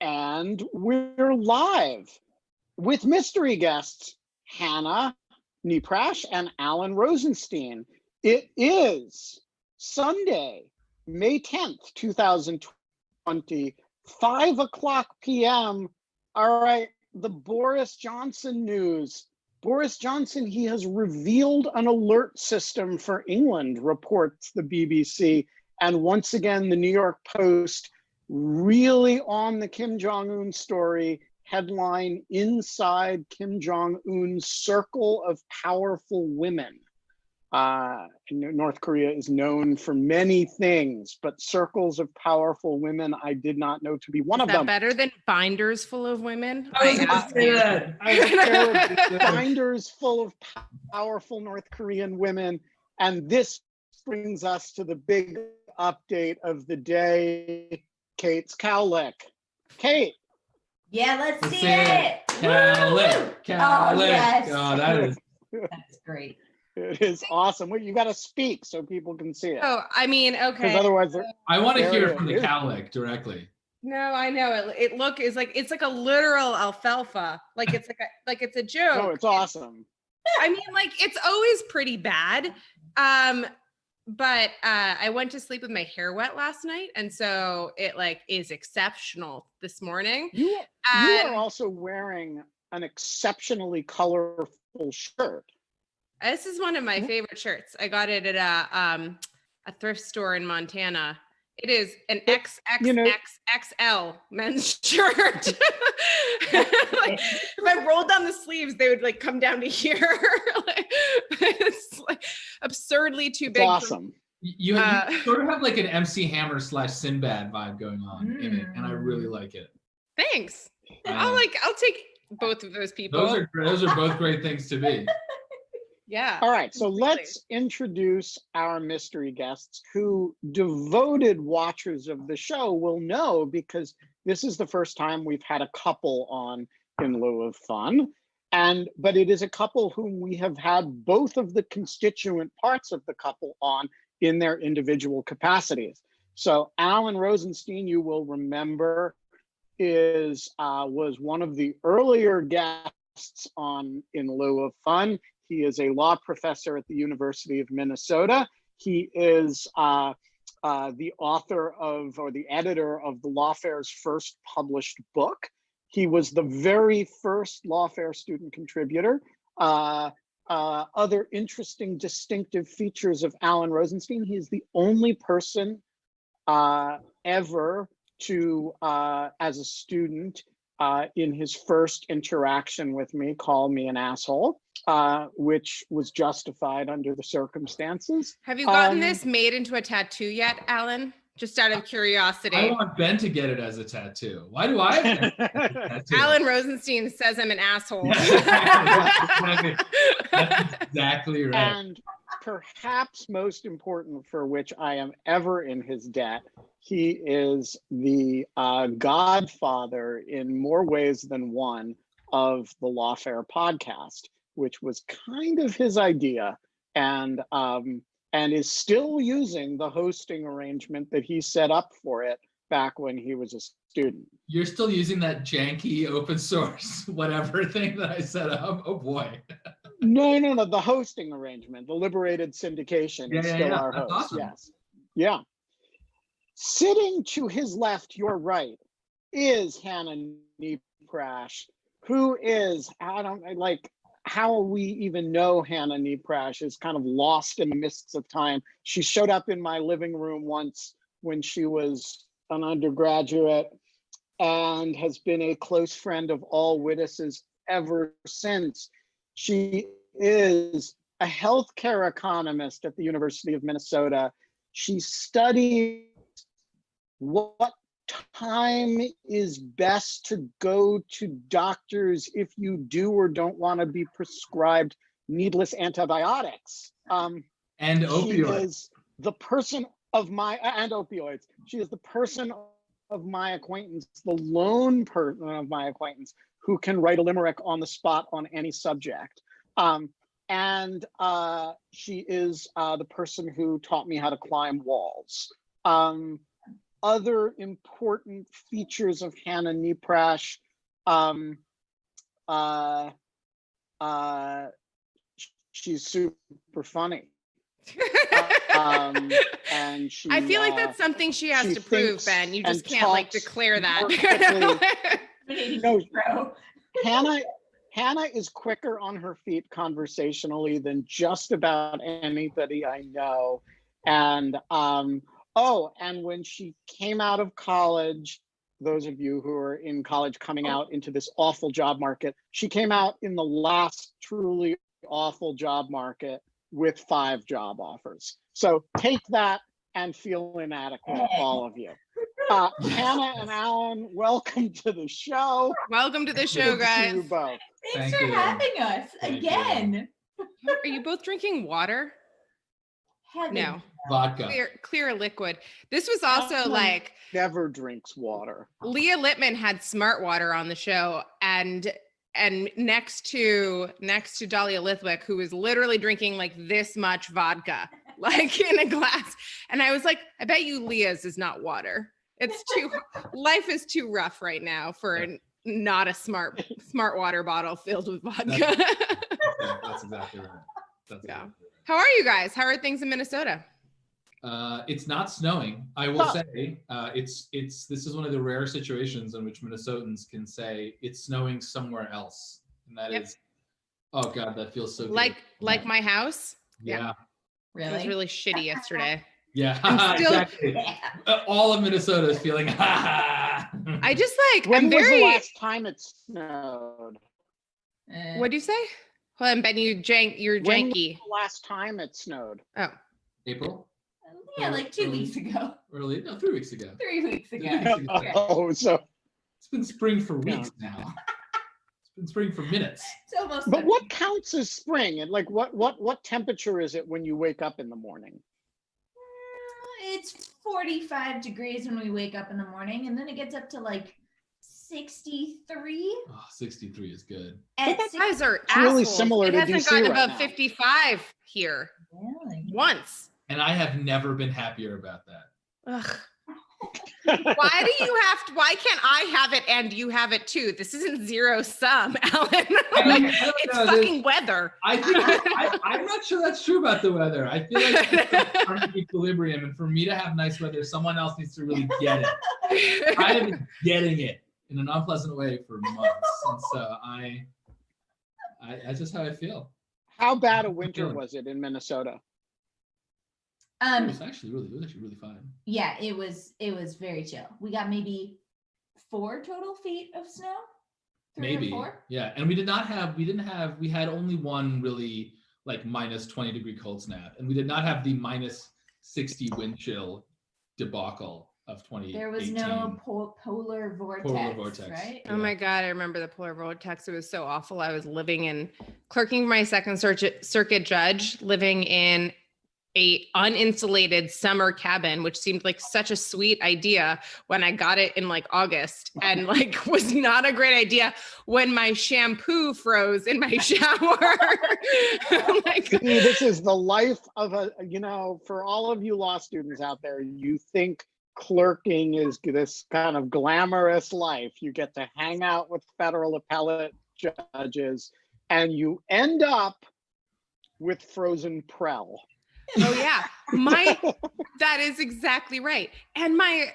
And we're live with mystery guests, Hannah Neaprash and Alan Rosenstein. It is Sunday, May 10th, 2020, 5 o'clock p.m. All right, the Boris Johnson news. Boris Johnson, he has revealed an alert system for England, reports the BBC. And once again, the New York Post really on the Kim Jong-un story, headline, inside Kim Jong-un's circle of powerful women. North Korea is known for many things, but circles of powerful women, I did not know to be one of them. Is that better than binders full of women? I was going to say that. I have a pair of binders full of powerful North Korean women. And this brings us to the big update of the day, Kate's Cowlick. Kate. Yeah, let's see it. Cowlick. Oh, yes. Oh, that's great. It is awesome. Well, you got to speak so people can see it. Oh, I mean, okay. Because otherwise, I want to hear from the cowlick directly. No, I know it's like a literal alfalfa. Like it's it's a joke. Oh, it's awesome. I mean, like it's always pretty bad. But I went to sleep with my hair wet last night, and so it is exceptional this morning. You are also wearing an exceptionally colorful shirt. This is one of my favorite shirts. I got it at a thrift store in Montana. It is an XXXXL men's shirt. If I rolled down the sleeves, they would come down to here. It's absurdly too big. Awesome. You sort of have an MC Hammer / Sinbad vibe going on in it, and I really like it. Thanks. I'll take both of those people. Those are both great things to be. Yeah. All right, so let's introduce our mystery guests who devoted watchers of the show will know, because this is the first time we've had a couple on in lieu of fun. But it is a couple whom we have had both of the constituent parts of the couple on in their individual capacities. So Alan Rosenstein, you will remember, was one of the earlier guests on in lieu of fun. He is a law professor at the University of Minnesota. He is the author of, or the editor of, the Lawfare's first published book. He was the very first Lawfare student contributor. Other interesting, distinctive features of Alan Rosenstein: he is the only person ever to, as a student, in his first interaction with me, call me an asshole, which was justified under the circumstances. Have you gotten this made into a tattoo yet, Alan? Just out of curiosity. I want Ben to get it as a tattoo. Why do I have a tattoo? Alan Rosenstein says I'm an asshole. That's exactly right. And perhaps most important, for which I am ever in his debt, he is the godfather in more ways than one of the Lawfare podcast, which was kind of his idea, and is still using the hosting arrangement that he set up for it back when he was a student. You're still using that janky open source whatever thing that I set up? Oh boy. No, the hosting arrangement, the liberated syndication is still our That's host. awesome. Yes. Yeah. Sitting to his left, your right, is Hannah Neaprash, who is, how we even know Hannah Neaprash is kind of lost in the mists of time. She showed up in my living room once when she was an undergraduate and has been a close friend of all witnesses ever since. She is a healthcare economist at the University of Minnesota. She studies what time is best to go to doctors if you do or don't want to be prescribed needless antibiotics. And opioids. She is the person of my, and opioids. She is the person of my acquaintance, the lone person of my acquaintance who can write a limerick on the spot on any subject. And she is the person who taught me how to climb walls. other important features of Hannah Neaprash. She's super funny. And she, I feel like that's something she has to prove, Ben. You just can't like declare that. No, Hannah is quicker on her feet conversationally than just about anybody I know. And and when she came out of college, those of you who are in college coming out into this awful job market, she came out in the last truly awful job market with 5 job offers. So take that and feel inadequate, all of you. Hannah and Alan, welcome to the show. Welcome to the show, guys. To you both. Thanks for having us again. Are you both drinking water? No. Vodka. Clear liquid. This was also like never drinks water. Leah Littman had Smart Water on the show, and next to Dahlia Lithwick, who was literally drinking like this much vodka, like in a glass. And I was like, I bet you Leah's is not water. Life is too rough right now for not a smart water bottle filled with vodka. That's exactly right. Exactly right. How are you guys? How are things in Minnesota? It's not snowing. I will say this is one of the rare situations in which Minnesotans can say it's snowing somewhere else, and that is, oh God, that feels so good. Like my house. Yeah. Really? It was really shitty yesterday. Yeah, still, exactly. All of Minnesota is feeling. I just like. When was the last time it snowed? What do you say? Hold on, Ben. You're janky. When was the last time it snowed? Oh, April. Yeah, like 2 weeks ago. 3 weeks ago. 3 weeks ago. Oh, so it's been spring for weeks now. It's been spring for minutes. It's almost. But what counts as spring? And like, what temperature is it when you wake up in the morning? It's 45 degrees when we wake up in the morning, and then it gets up to like 63. Oh, 63 is good. you guys are really assholes. similar it to hasn't DC gotten right above now. 55 here. Really? Once. And I have never been happier about that. Ugh. Why can't I have it and you have it too? This isn't zero sum, Alan. It's fucking weather. I'm not sure that's true about the weather. I feel like it's an equilibrium, and for me to have nice weather, someone else needs to really get it. I have been getting it in an unpleasant way for months, and so that's just how I feel. How bad a winter was it in Minnesota? It was actually really fine. Yeah, it was very chill. We got maybe 4 total feet of snow. 3 Maybe. or 4? Yeah, and we had only one really like minus 20 degree cold snap, and we did not have the minus 60 wind chill debacle of 2018. There was no polar vortex, right? Oh my God, I remember the polar vortex. It was so awful. I was clerking for my second circuit judge, living in a uninsulated summer cabin, which seemed like such a sweet idea when I got it in like August, and like was not a great idea when my shampoo froze in my shower. Like, this is the life of for all of you law students out there, you think clerking is this kind of glamorous life. You get to hang out with federal appellate judges, and you end up with frozen Prel. Oh yeah, that is exactly right. And my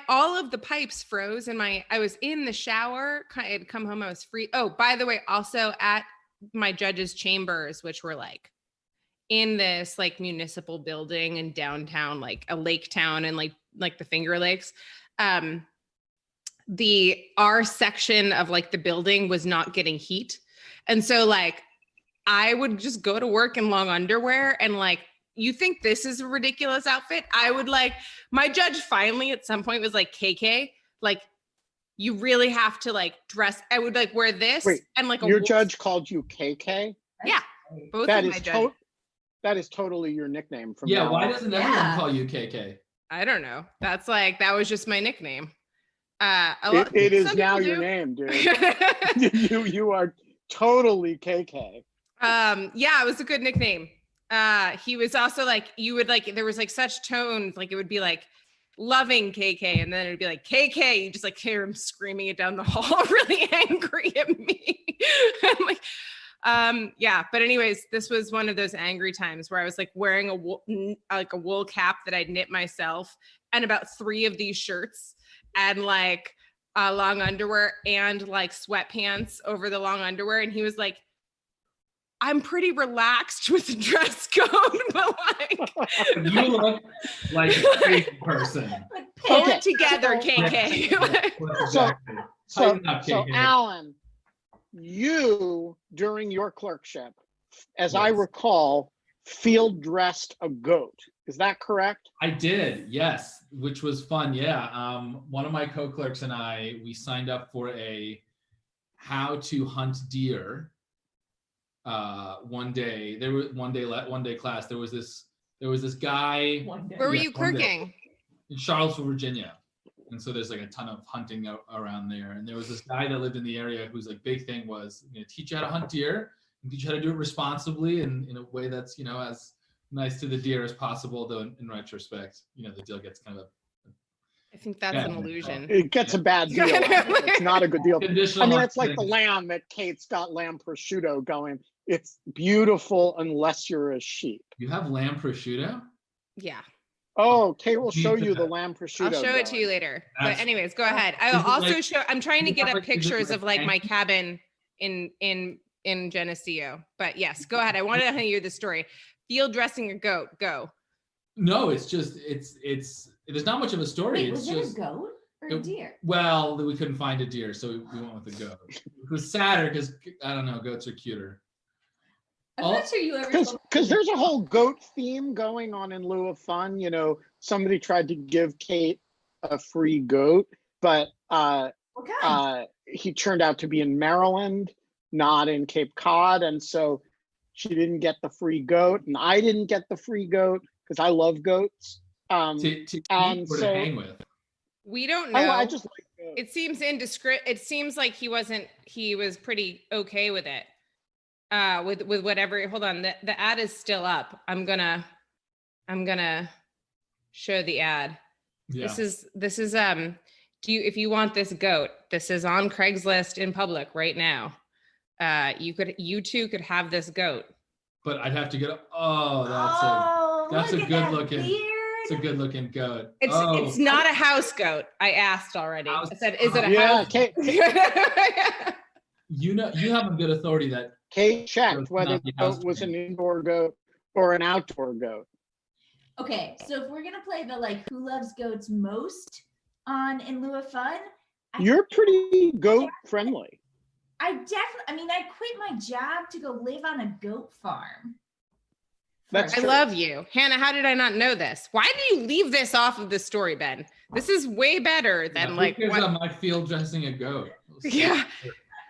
all of the pipes froze, and I was in the shower. I had come home, I was free. Oh, by the way, also at my judge's chambers, which were like in this like municipal building in downtown, like a lake town, and like the Finger Lakes. Our section of like the building was not getting heat, and so like I would just go to work in long underwear, and like, you think this is a ridiculous outfit? I would like, my judge finally at some point was like, KK, like, you really have to like dress. I would like wear this. Wait, and like your judge called you KK? Yeah, both that of my judges. That is totally your nickname from Yeah, now why on. doesn't everyone call you KK? I don't know. That was just my nickname. It is now your name, dude. you are totally KK. Yeah, it was a good nickname. He was also like, you would like, there was like such tones, like it would be like loving KK, and then it'd be like KK, you just like hear him screaming it down the hall, really angry at me. I'm like, yeah. But anyways, this was one of those angry times where I was like wearing a wool cap that I'd knit myself, and about 3 of these shirts, and like long underwear, and like sweatpants over the long underwear, and he was like, I'm pretty relaxed with the dress code, but like you look like a crazy person. Pull it together, KK. Exactly. So Alan, you during your clerkship, as I recall, field dressed a goat. Is that correct? I did, yes, which was fun. Yeah, one of my co-clerks and we signed up for a how to hunt deer. One day class. There was this guy. Where were you clerking? In Charlottesville, Virginia. And so there's like a ton of hunting around there. And there was this guy that lived in the area whose like big thing was, teach you how to hunt deer and teach you how to do it responsibly and in a way that's, as nice to the deer as possible. Though in retrospect, the deal gets kind of I think that's an illusion. It gets a bad deal. It's not a good deal. I mean, it's like the lamb that Kate's got lamb prosciutto going. It's beautiful unless you're a sheep. You have lamb prosciutto? Yeah. Oh, Kate will show you the lamb prosciutto. I'll show it to you later. But anyways, go ahead. I'll also show. I'm trying to get up pictures of like my cabin in Geneseo. But yes, go ahead. I wanted to hear the story. Field dressing a goat. Go. No, it's just there's not much of a story. Wait, was it a goat or a deer? Well, we couldn't find a deer, so we went with the goat. It was sadder because I don't know, goats are cuter. I'm not sure you ever because there's a whole goat theme going on in lieu of fun. Somebody tried to give Kate a free goat, but he turned out to be in Maryland, not in Cape Cod, and so she didn't get the free goat, and I didn't get the free goat because I love goats. To hang with. We don't know. I just like goats. It seems indiscreet. It seems like he was pretty okay with it. With whatever. Hold on, the ad is still up. I'm gonna show the ad. Yeah. This is if you want this goat, this is on Craigslist in public right now. You two could have this goat. But I'd have to get that's a good looking. It's a good looking goat. It's not a house goat. I asked already. I said, is it a house? Kate, you have a good authority that Kate checked whether the goat was an indoor goat or an outdoor goat. Okay, so if we're gonna play the like who loves goats most on In Lieu of Fun, you're pretty goat friendly. I quit my job to go live on a goat farm. I love you. Hannah, how did I not know this? Why do you leave this off of the story, Ben? This is way better than what my field dressing a goat. Yeah.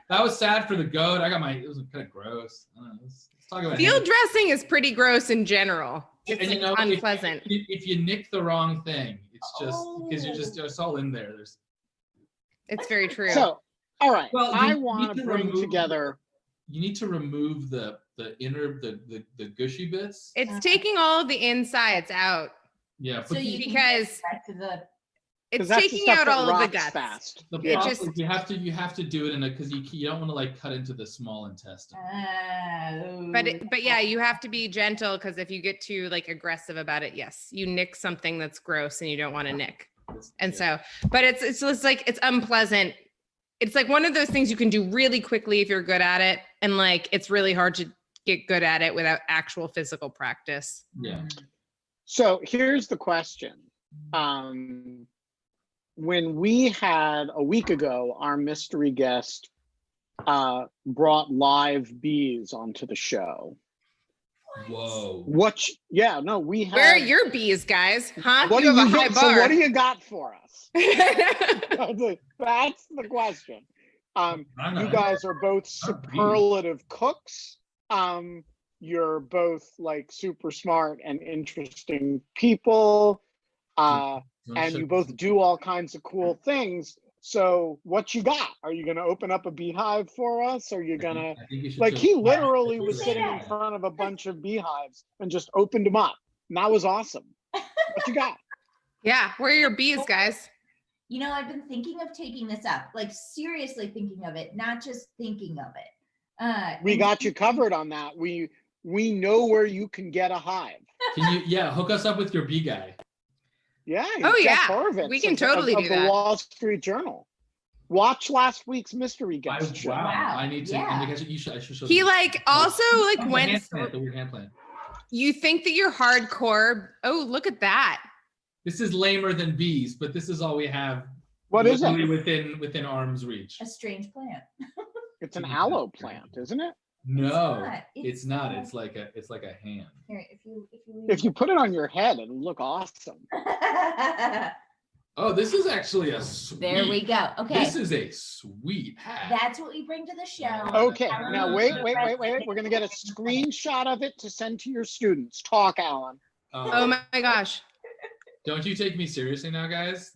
That was sad for the goat. It was kind of gross. Let's talk about field dressing is pretty gross in general. It's unpleasant. If you nick the wrong thing, it's just because it's all in there. It's very true. So, all right. Well, I want to bring together. You need to remove the inner the gushy bits. It's taking all of the insides out. Yeah, so because it's that's taking out all of the guts. Fast. You have to do it because you don't want to like cut into the small intestine. But yeah, you have to be gentle because if you get too like aggressive about it, yes, you nick something that's gross and you don't want to nick. And so, but it's like it's unpleasant. It's like one of those things you can do really quickly if you're good at it, and like it's really hard to get good at it without actual physical practice. Yeah. So here's the question. When we had a week ago, our mystery guest brought live bees onto the show. Whoa. We had. Where are your bees, guys? Huh? What you have a high bar. So what do you got for us? That's the question. You guys are both superlative cooks. You're both like super smart and interesting people. And you both do all kinds of cool things. So what you got? Are you going to open up a beehive for us? Are you going to, like, he literally was sitting in front of a bunch of beehives and just opened them up. And that was awesome. What you got? Yeah, where are your B's, guys? You know, I've been thinking of taking this up, like seriously thinking of it, not just thinking of it. We got you covered on that. We know where you can get a hive. Can you, hook us up with your B guy? Yeah. Oh, Jeff yeah. Horowitz We can of totally do the that. Wall Street Journal. Watch last week's mystery guest show. Wow. I need to. Yeah. I should show He you. like also like The went hand through, plant, the weird hand plant. you think that you're hardcore. Oh, look at that. This is lamer than bees, but this is all we have. What is it? Within arm's reach. A strange plant. It's an aloe plant, isn't it? No, it's not. It's like a hand. Here, If you put it on your head, it'll look awesome. Oh, this is actually a sweet. There we go. Okay. This is a sweet hat. That's what we bring to the show. Okay, now wait. We're gonna get a screenshot of it to send to your students. Talk, Alan. Oh my gosh. Don't you take me seriously now, guys?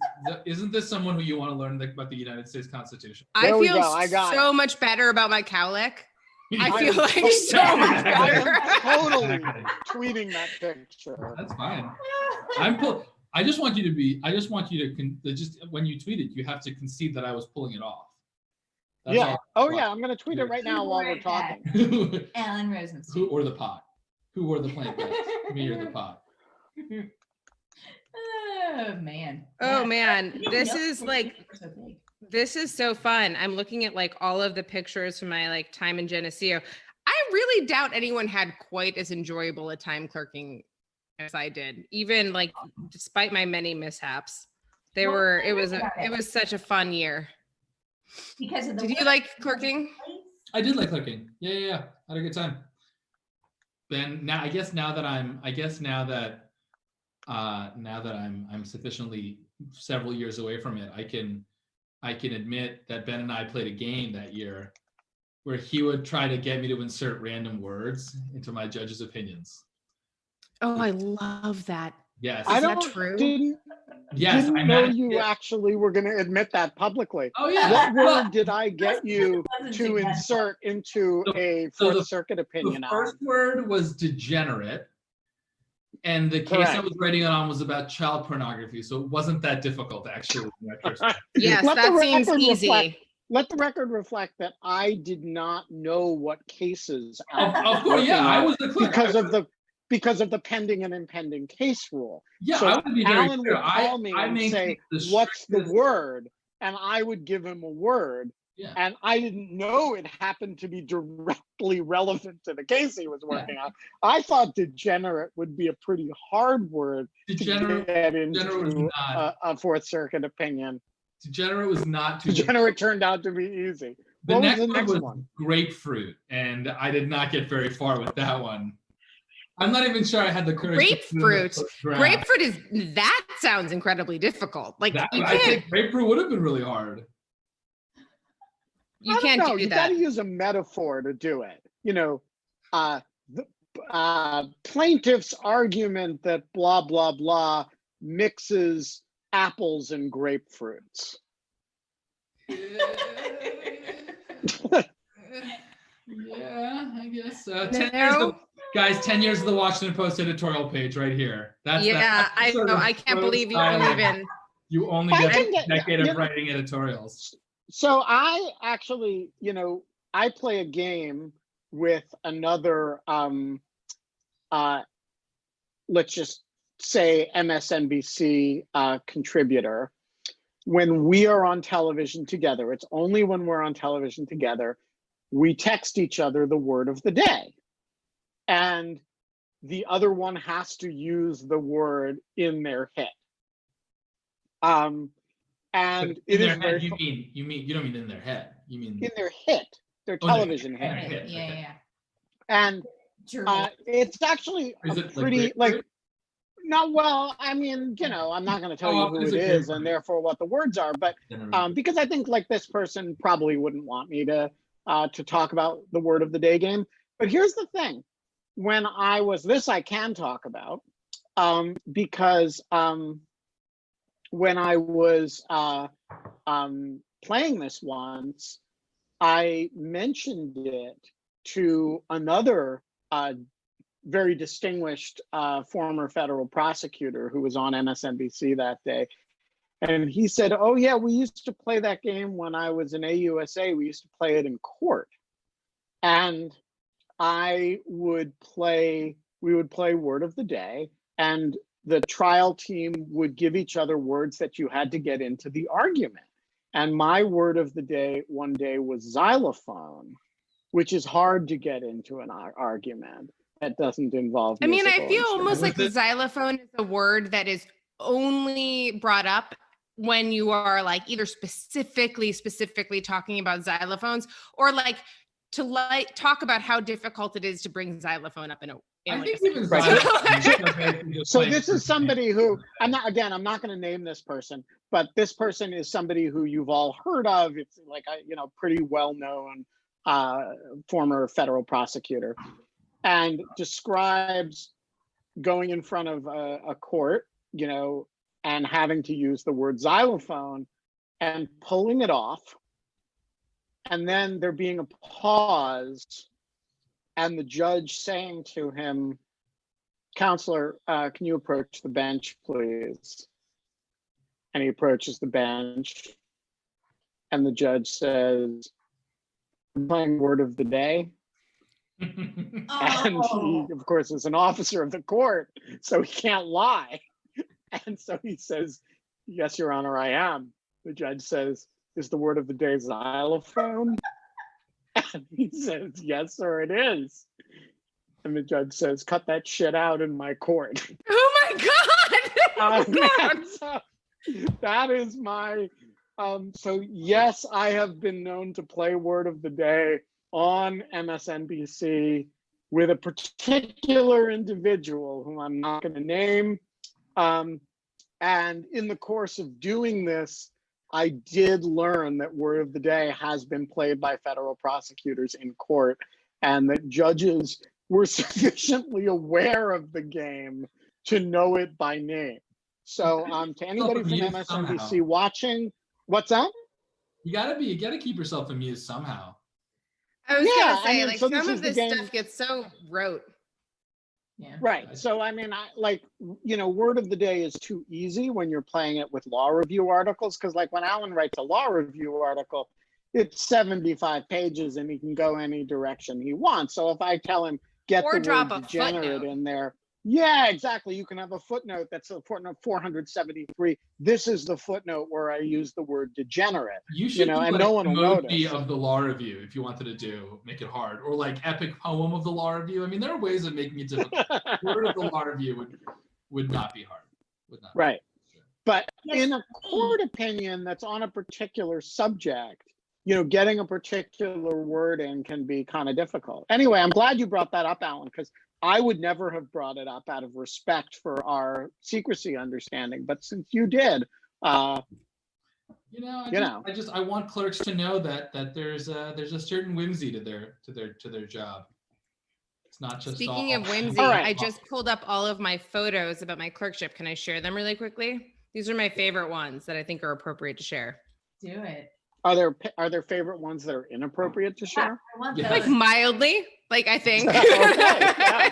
Isn't this someone who you want to learn about the United States Constitution? I There we feel go, I got so much better about my cowlick. I I feel am like so- so much I better. am totally tweeting that picture. That's fine. I just want you to just when you tweet it, you have to concede that I was pulling it off. That's Yeah. all. Oh yeah, I'm gonna tweet it right now while we're talking. Alan Rosenstein. Who or the pot? Who wore the plant best? Me or the pot? Oh man. Oh Yeah. man, You this know is those like things are so big. this is so fun. I'm looking at like all of the pictures from my like time in Geneseo. I really doubt anyone had quite as enjoyable a time clerking as I did. Even like despite my many mishaps. It was such a fun year. Because of the Did you like clerking? I did like clicking. Yeah. Had a good time. Ben, now that I'm sufficiently several years away from it, I can admit that Ben and I played a game that year where he would try to get me to insert random words into my judges' opinions. Oh, I love that. Yes. I Is that don't true? didn't Yes, didn't I know managed you to- actually were gonna admit that publicly. Oh yeah. What Well, word did I get you Wasn't to together. insert into a so Fourth the- Circuit the opinion? first word was degenerate, and the case I Correct. was writing on was about child pornography, so it wasn't that difficult actually. in retrospect. Yes, Let the that seems record easy. reflect- Let the record reflect that I did not know what cases Of course, yeah, I was the clerk. because of the pending and impending case rule. Yeah, So I would be very Alan clear. would call me I and maintain say, "What's the word?" And I would give him a word, Yeah. and I didn't know it happened to be directly relevant to the case he was working on. I thought degenerate would be a pretty hard word Degenerate, to get degenerate was into not. a Fourth Circuit opinion. Degenerate was not too. Degenerate turned out to be easy. The What was next the one next was one? grapefruit, and I did not get very far with that one. I'm not even sure I had the courage. to put it in the Grapefruit. first draft. Grapefruit that sounds incredibly difficult. Like That, you I can't think grapefruit would have been really hard. you can't do You that. got to use a metaphor to do it. You know, the plaintiff's argument that blah blah blah mixes apples and grapefruits. Yeah, I guess. No. 10 years of the Washington Post editorial page right here. That's Yeah, that's the I sort know. of I can't prose believe you style. even. You only I get can a get- decade you of know- writing editorials. So I actually, I play a game with another, let's just say MSNBC contributor. When we are on television together, it's only when we're on television together, we text each other the word of the day. And the other one has to use the word in their hit. And In it their is head, very you don't mean in their head. You mean in their hit, their Oh, their television hit. hit. Hit, Yeah, okay. yeah. And German. it's actually Is a it pretty grapefruit? no, well, I mean, I'm not going to tell Oh, you who is it it is grapefruit? and therefore what the words are, but because I think like this person probably wouldn't want me to talk about the word of the day game. But here's the thing: when I was I can talk about because when I was playing this once, I mentioned it to another very distinguished former federal prosecutor who was on MSNBC that day. And he said, oh yeah, we used to play that game when I was in AUSA. We used to play it in court. And we would play word of the day, and the trial team would give each other words that you had to get into the argument. And my word of the day one day was xylophone, which is hard to get into an argument that doesn't involve I mean, I musical feel almost like instruments. xylophone is a word that is only brought up when you are like either specifically talking about xylophones, or like to like talk about how difficult it is to bring xylophone up in a So this is somebody who I'm not going to name this person, but this person is somebody who you've all heard of. It's like a pretty well-known former federal prosecutor, and describes going in front of a court, and having to use the word xylophone and pulling it off, and then there being a pause, and the judge saying to him, "Counselor, can you approach the bench, please?" And he approaches the bench, and the judge says, "I'm playing word of the day." And he, of course, is an officer of the court, so he can't lie. And so he says, "Yes, Your Honor, I am." The judge says, "Is the word of the day xylophone?" And he says, "Yes, sir, it is." And the judge says, "Cut that shit out in my court." Oh my God! Oh God. So that is my, so yes, I have been known to play word of the day on MSNBC with a particular individual whom I'm not going to name. And in the course of doing this, I did learn that word of the day has been played by federal prosecutors in court, and that judges were sufficiently aware of the game to know it by name. So to anybody from MSNBC watching, what's that? You gotta keep yourself amused somehow. I was gonna say, like, some of this stuff gets so rote. Yeah. Right. So I mean, word of the day is too easy when you're playing it with law review articles, because like when Alan writes a law review article, it's 75 pages and he can go any direction he wants. So if I tell him get the word degenerate in there, yeah, exactly. You can have a footnote that's a footnote 473. This is the footnote where I use the word degenerate. You should do and like no one will notice. Of the law review if you wanted to make it hard, or like epic poem of the law review. I mean, there are ways of making it difficult. Word of the law review would not be hard. Right. But in a court opinion that's on a particular subject, getting a particular word in can be kind of difficult. Anyway, I'm glad you brought that up, Alan, because I would never have brought it up out of respect for our secrecy understanding. But since you did, I want clerks to know that there's a certain whimsy to their job. It's not just. Speaking of whimsy, right. I just pulled up all of my photos about my clerkship. Can I share them really quickly? These are my favorite ones that I think are appropriate to share. Do it. Are there favorite ones that are inappropriate to share? I want like mildly, like I think. Okay,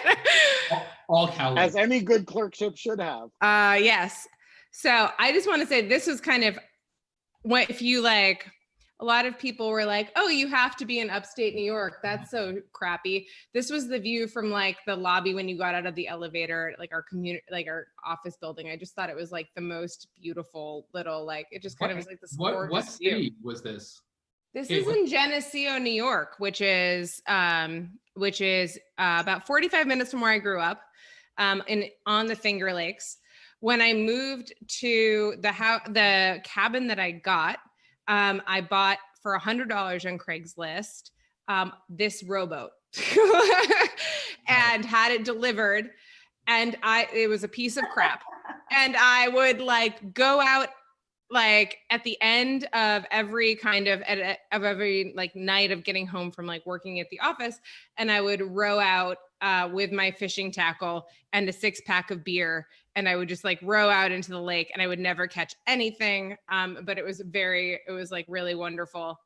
all calories. As any good clerkship should have. Yes. So I just want to say this was kind of what if you like. A lot of people were like, "Oh, you have to be in upstate New York. That's so crappy." This was the view from like the lobby when you got out of the elevator, like our community, like our office building. I just thought it was like the most beautiful little, like it just kind of was like this. What city was this? This is in Geneseo, New York, which is about 45 minutes from where I grew up, on the Finger Lakes. When I moved to the cabin that I got. I bought for $100 on Craigslist this rowboat and had it delivered, and it was a piece of crap. And I would like go out like at the end of every every like night of getting home from like working at the office, and I would row out with my fishing tackle and a 6-pack of beer, and I would just like row out into the lake, and I would never catch anything. But it was like really wonderful.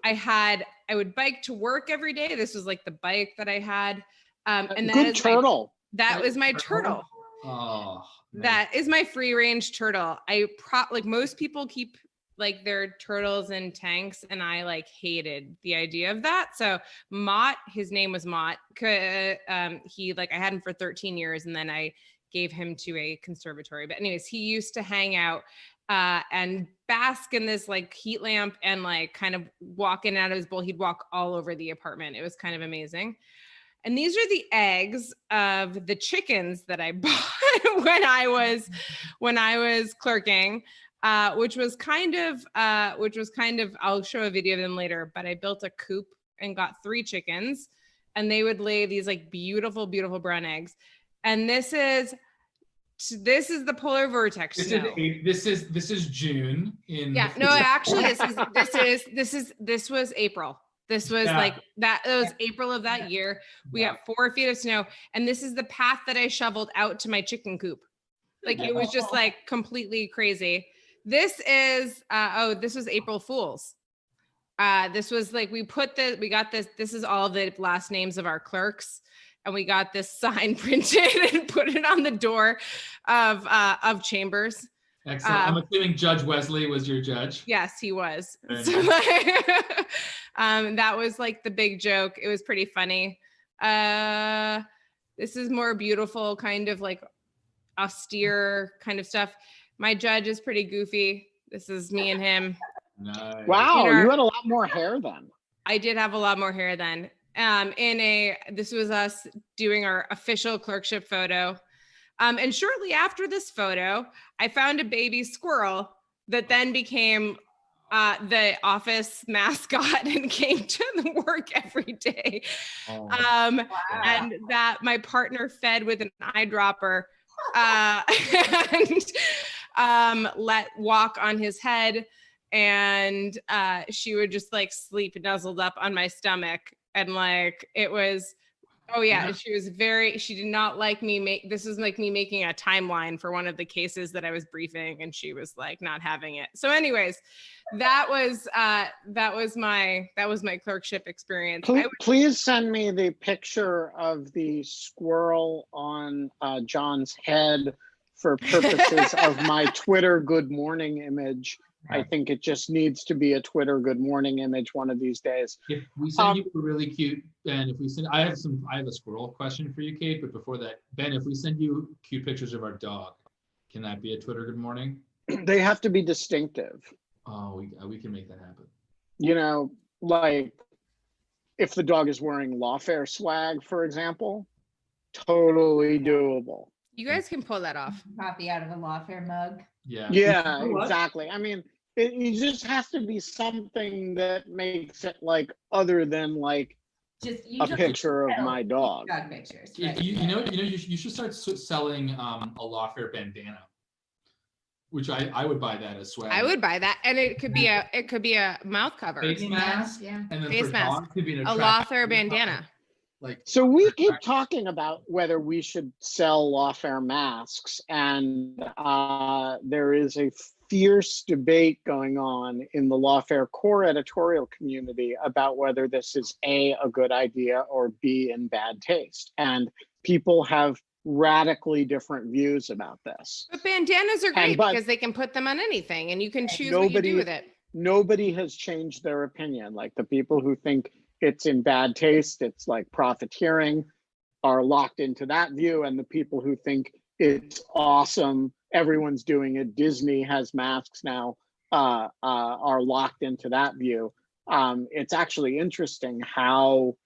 I would bike to work every day. This was like the bike that I had. And that Good is turtle. that was my turtle. Oh, nice. That is my free range turtle. Like most people keep like their turtles in tanks, and I like hated the idea of that. So Mott, his name was Mott. He like I had him for 13 years, and then I gave him to a conservatory. But anyways, he used to hang out and bask in this like heat lamp and like kind of walk in and out of his bowl. He'd walk all over the apartment. It was kind of amazing. And these are the eggs of the chickens that I bought when I was clerking, which was kind of, I'll show a video of them later, but I built a coop and got 3 chickens, and they would lay these like beautiful, beautiful brown eggs. And this is the polar vortex. This is June in. Yeah, no, actually this was April. This was like that. It was April of that year. We got 4 feet of snow, and this is the path that I shoveled out to my chicken coop. Like it was just like completely crazy. This is this was April Fools. This was like we got this. This is all the last names of our clerks, and we got this sign printed and put it on the door of Chambers. Excellent. I'm assuming Judge Wesley was your judge. Yes, he was. So, that was like the big joke. It was pretty funny. This is more beautiful, kind of like austere kind of stuff. My judge is pretty goofy. This is me and him. Nice. Wow, you had a lot more hair then. I did have a lot more hair then. This was us doing our official clerkship photo. And shortly after this photo, I found a baby squirrel that then became the office mascot and came to work every day. And that my partner fed with an eyedropper and let walk on his head. And she would just like sleep nuzzled up on my stomach. And like, it was, oh yeah, she did not like me this was like me making a timeline for one of the cases that I was briefing, and she was like not having it. So anyways, that was my clerkship experience. Please send me the picture of the squirrel on John's head for purposes of my Twitter good morning image. I think it just needs to be a Twitter good morning image one of these days. If we send you a really cute, Ben, I have a squirrel question for you, Kate, but before that, Ben, if we send you cute pictures of our dog, can that be a Twitter good morning? They have to be distinctive. Oh, we can make that happen. You know, like if the dog is wearing lawfare swag, for example, totally doable. You guys can pull that off. Coffee out of a lawfare mug. Yeah, exactly. I mean, it just has to be something that makes it like other than like just a picture of my dog. Dog pictures. Right? You should start selling a lawfare bandana, which I would buy that as swag. I would buy that, and it could be a mouth cover. Face mask. Yeah. And then face mask. Could be a lawfare bandana. So we keep talking about whether we should sell lawfare masks, and there is a fierce debate going on in the lawfare core editorial community about whether this is A, a good idea, or B, in bad taste. And people have radically different views about this. But bandanas are great because they can put them on anything, and you can choose what you do with it. Nobody has changed their opinion. Like the people who think it's in bad taste, it's like profiteering, are locked into that view, and the people who think it's awesome, everyone's doing it, Disney has masks now, are locked into that view. It's actually interesting how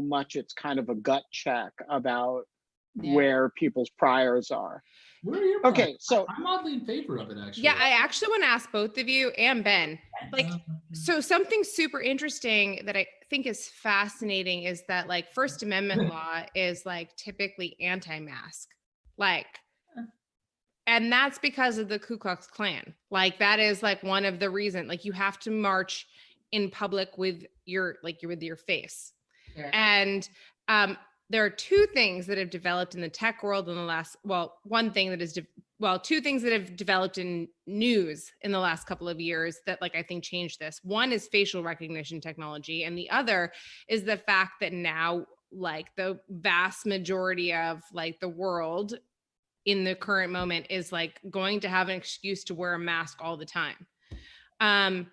much it's kind of a gut check about where people's priors are. Where are your okay, so I'm oddly in favor of it, actually. Yeah, I actually want to ask both of you and Ben. Like, so something super interesting that I think is fascinating is that like First Amendment law is like typically anti-mask, like, and that's because of the Ku Klux Klan. Like that is like one of the reasons. Like you have to march in public with your face, and there are two things that have developed in the tech world in the last, two things that have developed in news in the last couple of years that like I think changed this. One is facial recognition technology, and the other is the fact that now like the vast majority of like the world in the current moment is like going to have an excuse to wear a mask all the time. And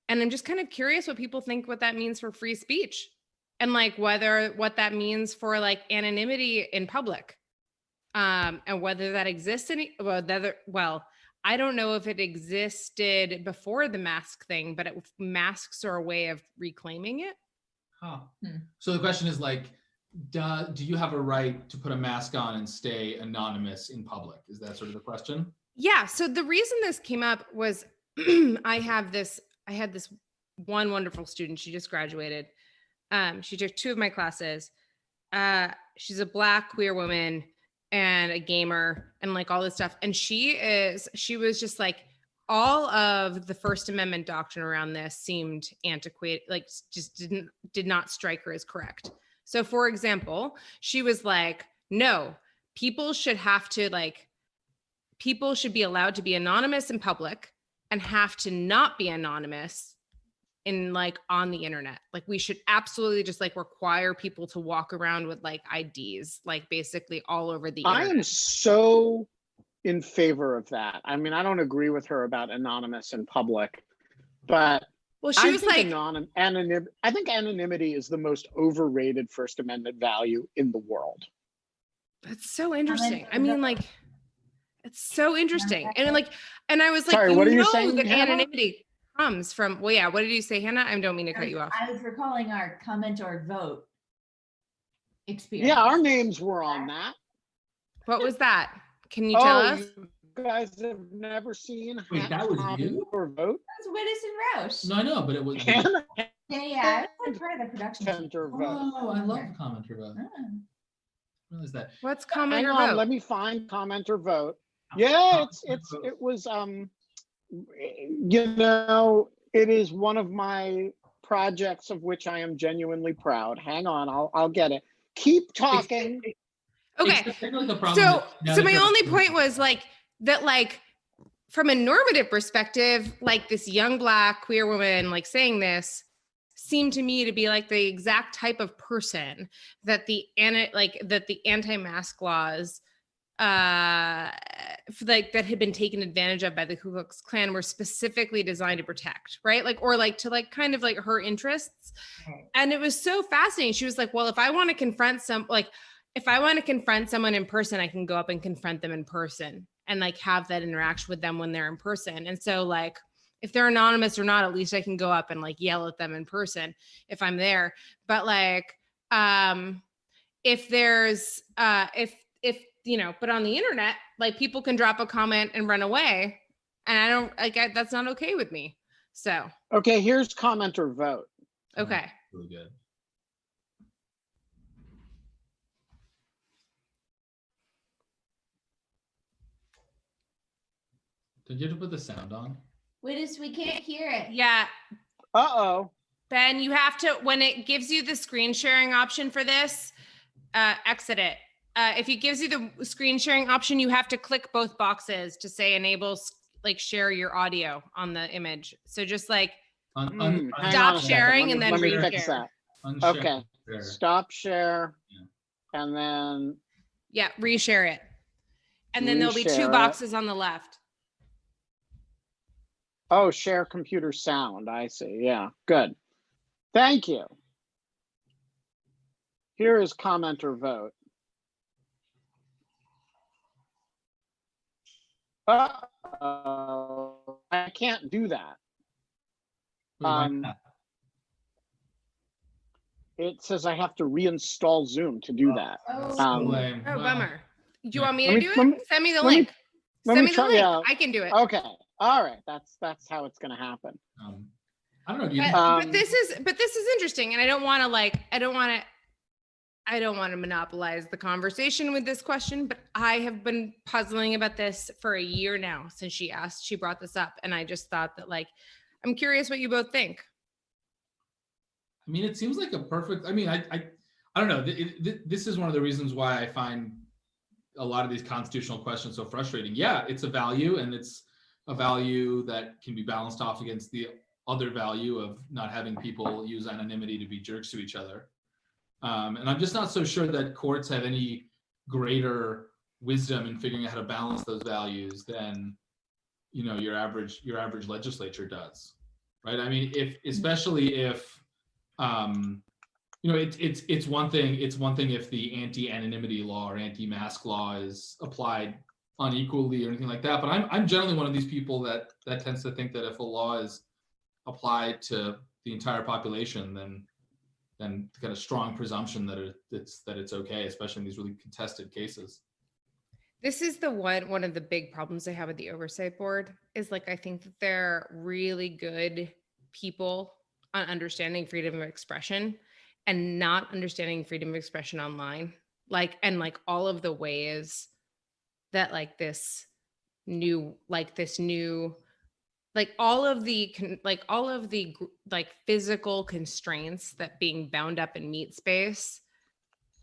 I'm just kind of curious what people think what that means for free speech, and like what that means for like anonymity in public, and whether that exists I don't know if it existed before the mask thing, but masks are a way of reclaiming it. Huh. So the question is like, do you have a right to put a mask on and stay anonymous in public? Is that sort of the question? Yeah. So the reason this came up was I had this one wonderful student. She just graduated. She took 2 of my classes. She's a Black queer woman and a gamer and like all this stuff. And she was just like, all of the First Amendment doctrine around this seemed antiquated, like just did not strike her as correct. So for example, she was like, no, people should be allowed to be anonymous in public and have to not be anonymous in like on the internet. Like we should absolutely just like require people to walk around with like IDs, like basically all over the internet. I am so in favor of that. I mean, I don't agree with her about anonymous in public, but well, she was like, I think anonymity is the most overrated First Amendment value in the world. That's so interesting. I mean, like, it's so interesting. And like, and I was like, sorry, what are you saying, that Hannah? Anonymity comes from, well, yeah, what did you say, Hannah? I don't mean to cut you off. I was recalling our comment or vote experience. Yeah, our names were on that. What was that? Can you tell us? You guys have never seen Wait, that was you? or vote? That was Wittes and Roush. No, I know, but it was. Hannah Yeah. It's part of the production team. Center vote. Oh, I love commenter vote. Ah. What is that? What's comment Hang or on, vote? let me find comment or vote. Yeah, it was you know, it is one of my projects of which I am genuinely proud. Hang on, I'll get it. Keep talking. Okay. So my only point was like that, like from a normative perspective, like this young Black queer woman, like saying this seemed to me to be like the exact type of person that the anti-mask laws, like that had been taken advantage of by the Ku Klux Klan were specifically designed to protect, right? Like, or like to like kind of like her interests. And it was so fascinating. She was like, well, if I want to confront someone in person, I can go up and confront them in person and like have that interaction with them when they're in person. And so like, if they're anonymous or not, at least I can go up and like yell at them in person if I'm there. But like, if there's, if, you know, but on the internet, like people can drop a comment and run away, and I don't like that's not okay with me. So okay, here's comment or vote. Okay. Really good. Did you have to put the sound on? Wittes, we can't hear it. Yeah. Uh-oh. Ben, you have to, when it gives you the screen sharing option for this, exit it. If it gives you the screen sharing option, you have to click both boxes to say enable, like share your audio on the image. So just like stop sharing and then let me reshare. fix that. Unshare. Okay, stop share, and then reshare it. And then there'll be 2 boxes on the left. Oh, share computer sound. I see. Yeah, good. Thank you. Here is comment or vote. Uh-oh, I can't do that. It says I have to reinstall Zoom to do that. Bummer. Do you want me to do it? Send me the link. Send me the link. I can do it. Okay. All right. That's how it's going to happen. I don't know. But this is interesting, and I don't want to monopolize the conversation with this question, but I have been puzzling about this for a year now since she brought this up, and I just thought that like I'm curious what you both think. I mean, it seems like a perfect. I mean, I don't know. This is one of the reasons why I find a lot of these constitutional questions so frustrating. Yeah, it's a value, and it's a value that can be balanced off against the other value of not having people use anonymity to be jerks to each other. And I'm just not so sure that courts have any greater wisdom in figuring out how to balance those values than, you know, your average legislature does, right? I mean, especially if you know, it's one thing if the anti-anonymity law or anti-mask law is applied unequally or anything like that. But I'm generally one of these people that tends to think that if a law is applied to the entire population, then got a strong presumption that it's okay, especially in these really contested cases. This is one of the big problems I have with the oversight board is, like, I think that they're really good people on understanding freedom of expression and not understanding freedom of expression online. Like, and like all of the ways that like all of the physical constraints that being bound up in meat space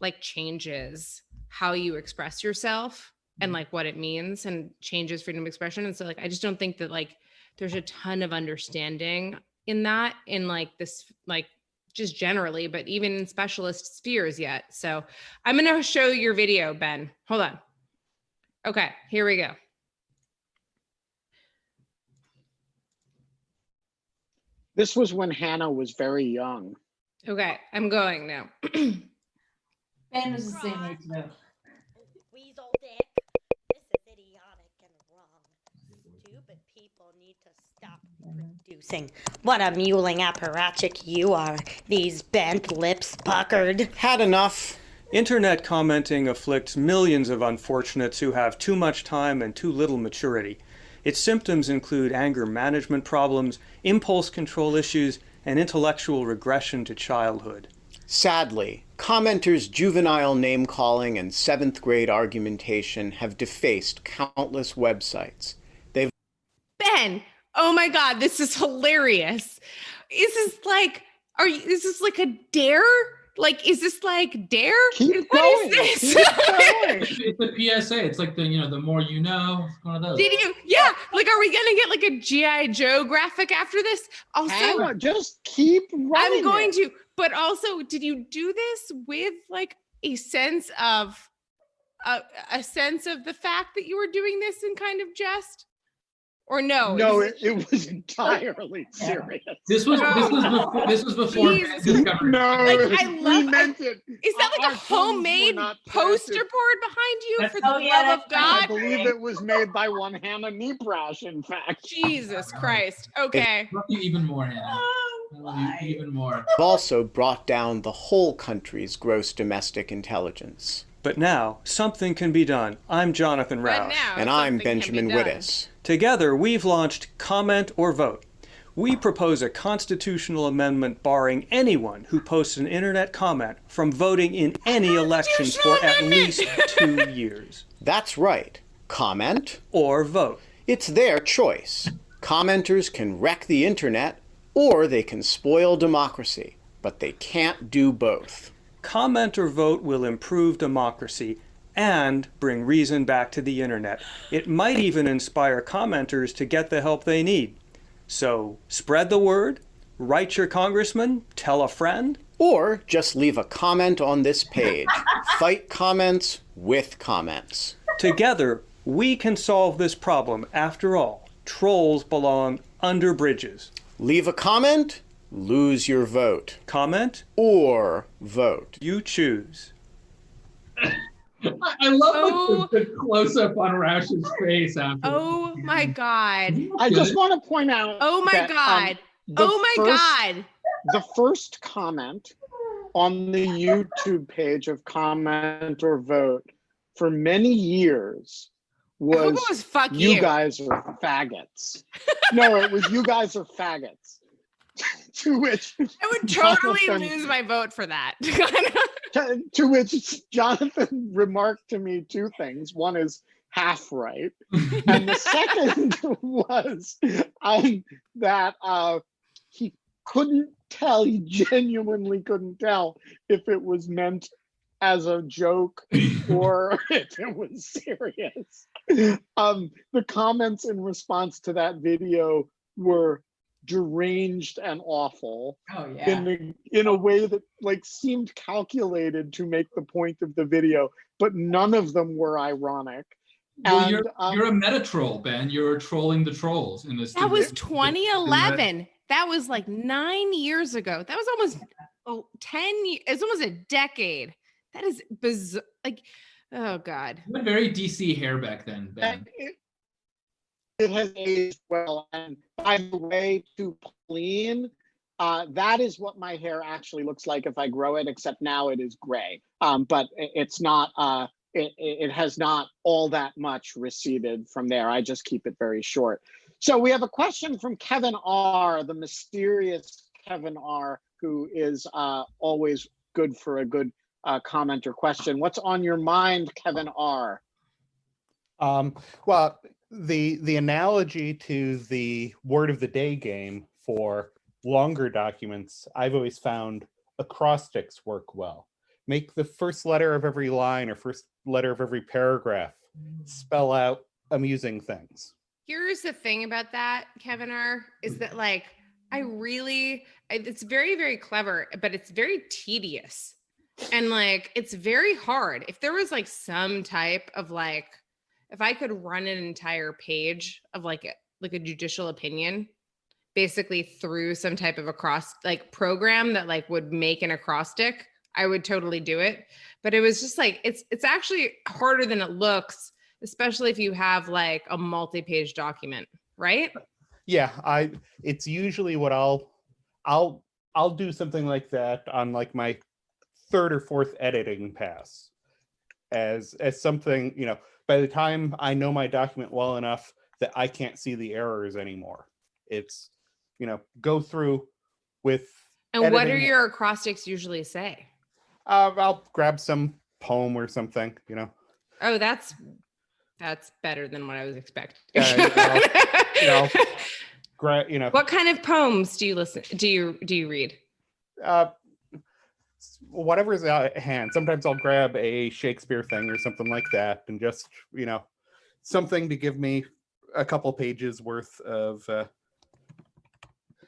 like changes how you express yourself and like what it means and changes freedom of expression. And so like I just don't think that like there's a ton of understanding in that in like this like just generally, but even in specialist spheres yet. So I'm going to show your video, Ben. Hold on. Okay, here we go. This was when Hannah was very young. Okay, I'm going now. Ben was the same age though. Weasel dick. This is idiotic and wrong. Stupid people need to stop producing. What a mewling apparatchik you are. These bent lips puckered. Had enough. Internet commenting afflicts millions of unfortunates who have too much time and too little maturity. Its symptoms include anger management problems, impulse control issues, and intellectual regression to childhood. Sadly, commenters' juvenile name-calling and 7th grade argumentation have defaced countless websites. Ben, oh my God, this is hilarious. Is this like a dare? Like, is this like dare? Keep What going. is this? Keep going. It's a PSA. It's like the more you know. It's one of those. Did you? Yeah. Like, are we gonna get like a G.I. Joe graphic after this? Also, Hannah, just keep running. I'm going to. But also, did you do this with like a sense of the fact that you were doing this in kind of jest? Or no? No, it was entirely serious. This was before Jesus. discovered. No, Like, I we love- meant it. Is that like Our a tongues were homemade not poster planted. board behind you for the Oh, yeah, love of that's right. I God? believe it was made by one Hannah Neaprash, in fact. Jesus Christ. Okay. I love you even more, Hannah. Oh, I love you even more. Have also brought down the whole country's gross domestic intelligence. But now, something can be done. I'm Jonathan But Rausch. now And I'm something can be Benjamin done. Wittes. Together, we've launched Comment or Vote. We propose a constitutional amendment barring anyone who posts an internet comment from voting in any election for at least 2 years. That's right. Comment Or vote. It's their choice. Commenters can wreck the internet, or they can spoil democracy, but they can't do both. Comment or vote will improve democracy and bring reason back to the internet. It might even inspire commenters to get the help they need. So spread the word, write your congressman, tell a friend. Or just leave a comment on this page. Fight comments with comments. Together, we can solve this problem. After all, trolls belong under bridges. Leave a comment, lose your vote. Comment, Or vote. you choose. I love the close-up on Rausch's face after. Oh my God. I just want to point out. Oh my that, God. the Oh my first- God. The first comment on the YouTube page of Comment or Vote for many years I hope was, it was fuck you you. guys are faggots. No, it was you guys are faggots. To which I would totally Jonathan- lose my vote for that. to which Jonathan remarked to me two things. One is half right, and the second was that he couldn't tell. He genuinely couldn't tell if it was meant as a joke or if it was serious. The comments in response to that video were deranged and awful Oh yeah. in a way that like seemed calculated to make the point of the video, but none of them were ironic. Well, And you're a meta troll, Ben. You're trolling the trolls in this. That was 2011. That was like 9 years ago. That was almost 10 years. It's almost a decade. That is bizarre. Like, oh God. You had very DC hair back then, Ben. It has aged well. And by the way, to Pauline, that is what my hair actually looks like if I grow it, except now it is gray. But it's not, it has not all that much receded from there. I just keep it very short. So we have a question from Kevin R., the mysterious Kevin R., who is always good for a good comment or question. What's on your mind, Kevin R.? Well, the analogy to the word of the day game for longer documents, I've always found acrostics work well. Make the first letter of every line or first letter of every paragraph spell out amusing things. Here's the thing about that, Kevin R., is that like, it's very, very clever, but it's very tedious. And like, it's very hard. If there was like some type of like, if I could run an entire page of like a judicial opinion, basically through some type of program that like would make an acrostic, I would totally do it. But it was just like, it's actually harder than it looks, especially if you have like a multi-page document, right? Yeah, it's usually what I'll do something like that on like my third or fourth editing pass as something, you know, by the time I know my document well enough that I can't see the errors anymore. It's, you know, go through with And editing. what do your acrostics usually say? I'll grab some poem or something, you know. Oh, that's better than what I was expecting. You know, What kind of poems do you read? Whatever's at hand. Sometimes I'll grab a Shakespeare thing or something like that, and just, you know, something to give me a couple pages worth of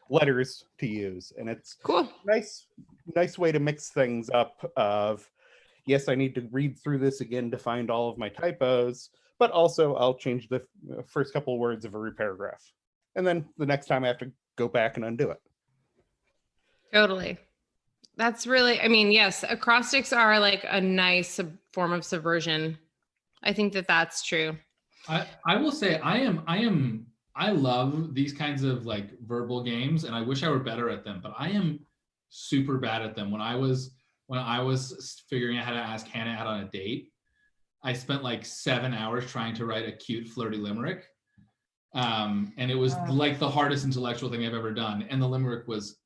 letters to use. And it's cool. Nice way to mix things up of, yes, I need to read through this again to find all of my typos, but also I'll change the first couple of words of every paragraph. And then the next time I have to go back and undo it. Totally. That's really, I mean, yes, acrostics are like a nice form of subversion. I think that that's true. I will say I love these kinds of like verbal games, and I wish I were better at them, but I am super bad at them. When I was figuring out how to ask Hannah out on a date, I spent like 7 hours trying to write a cute flirty limerick. And it was like the hardest intellectual thing I've ever done. And the limerick was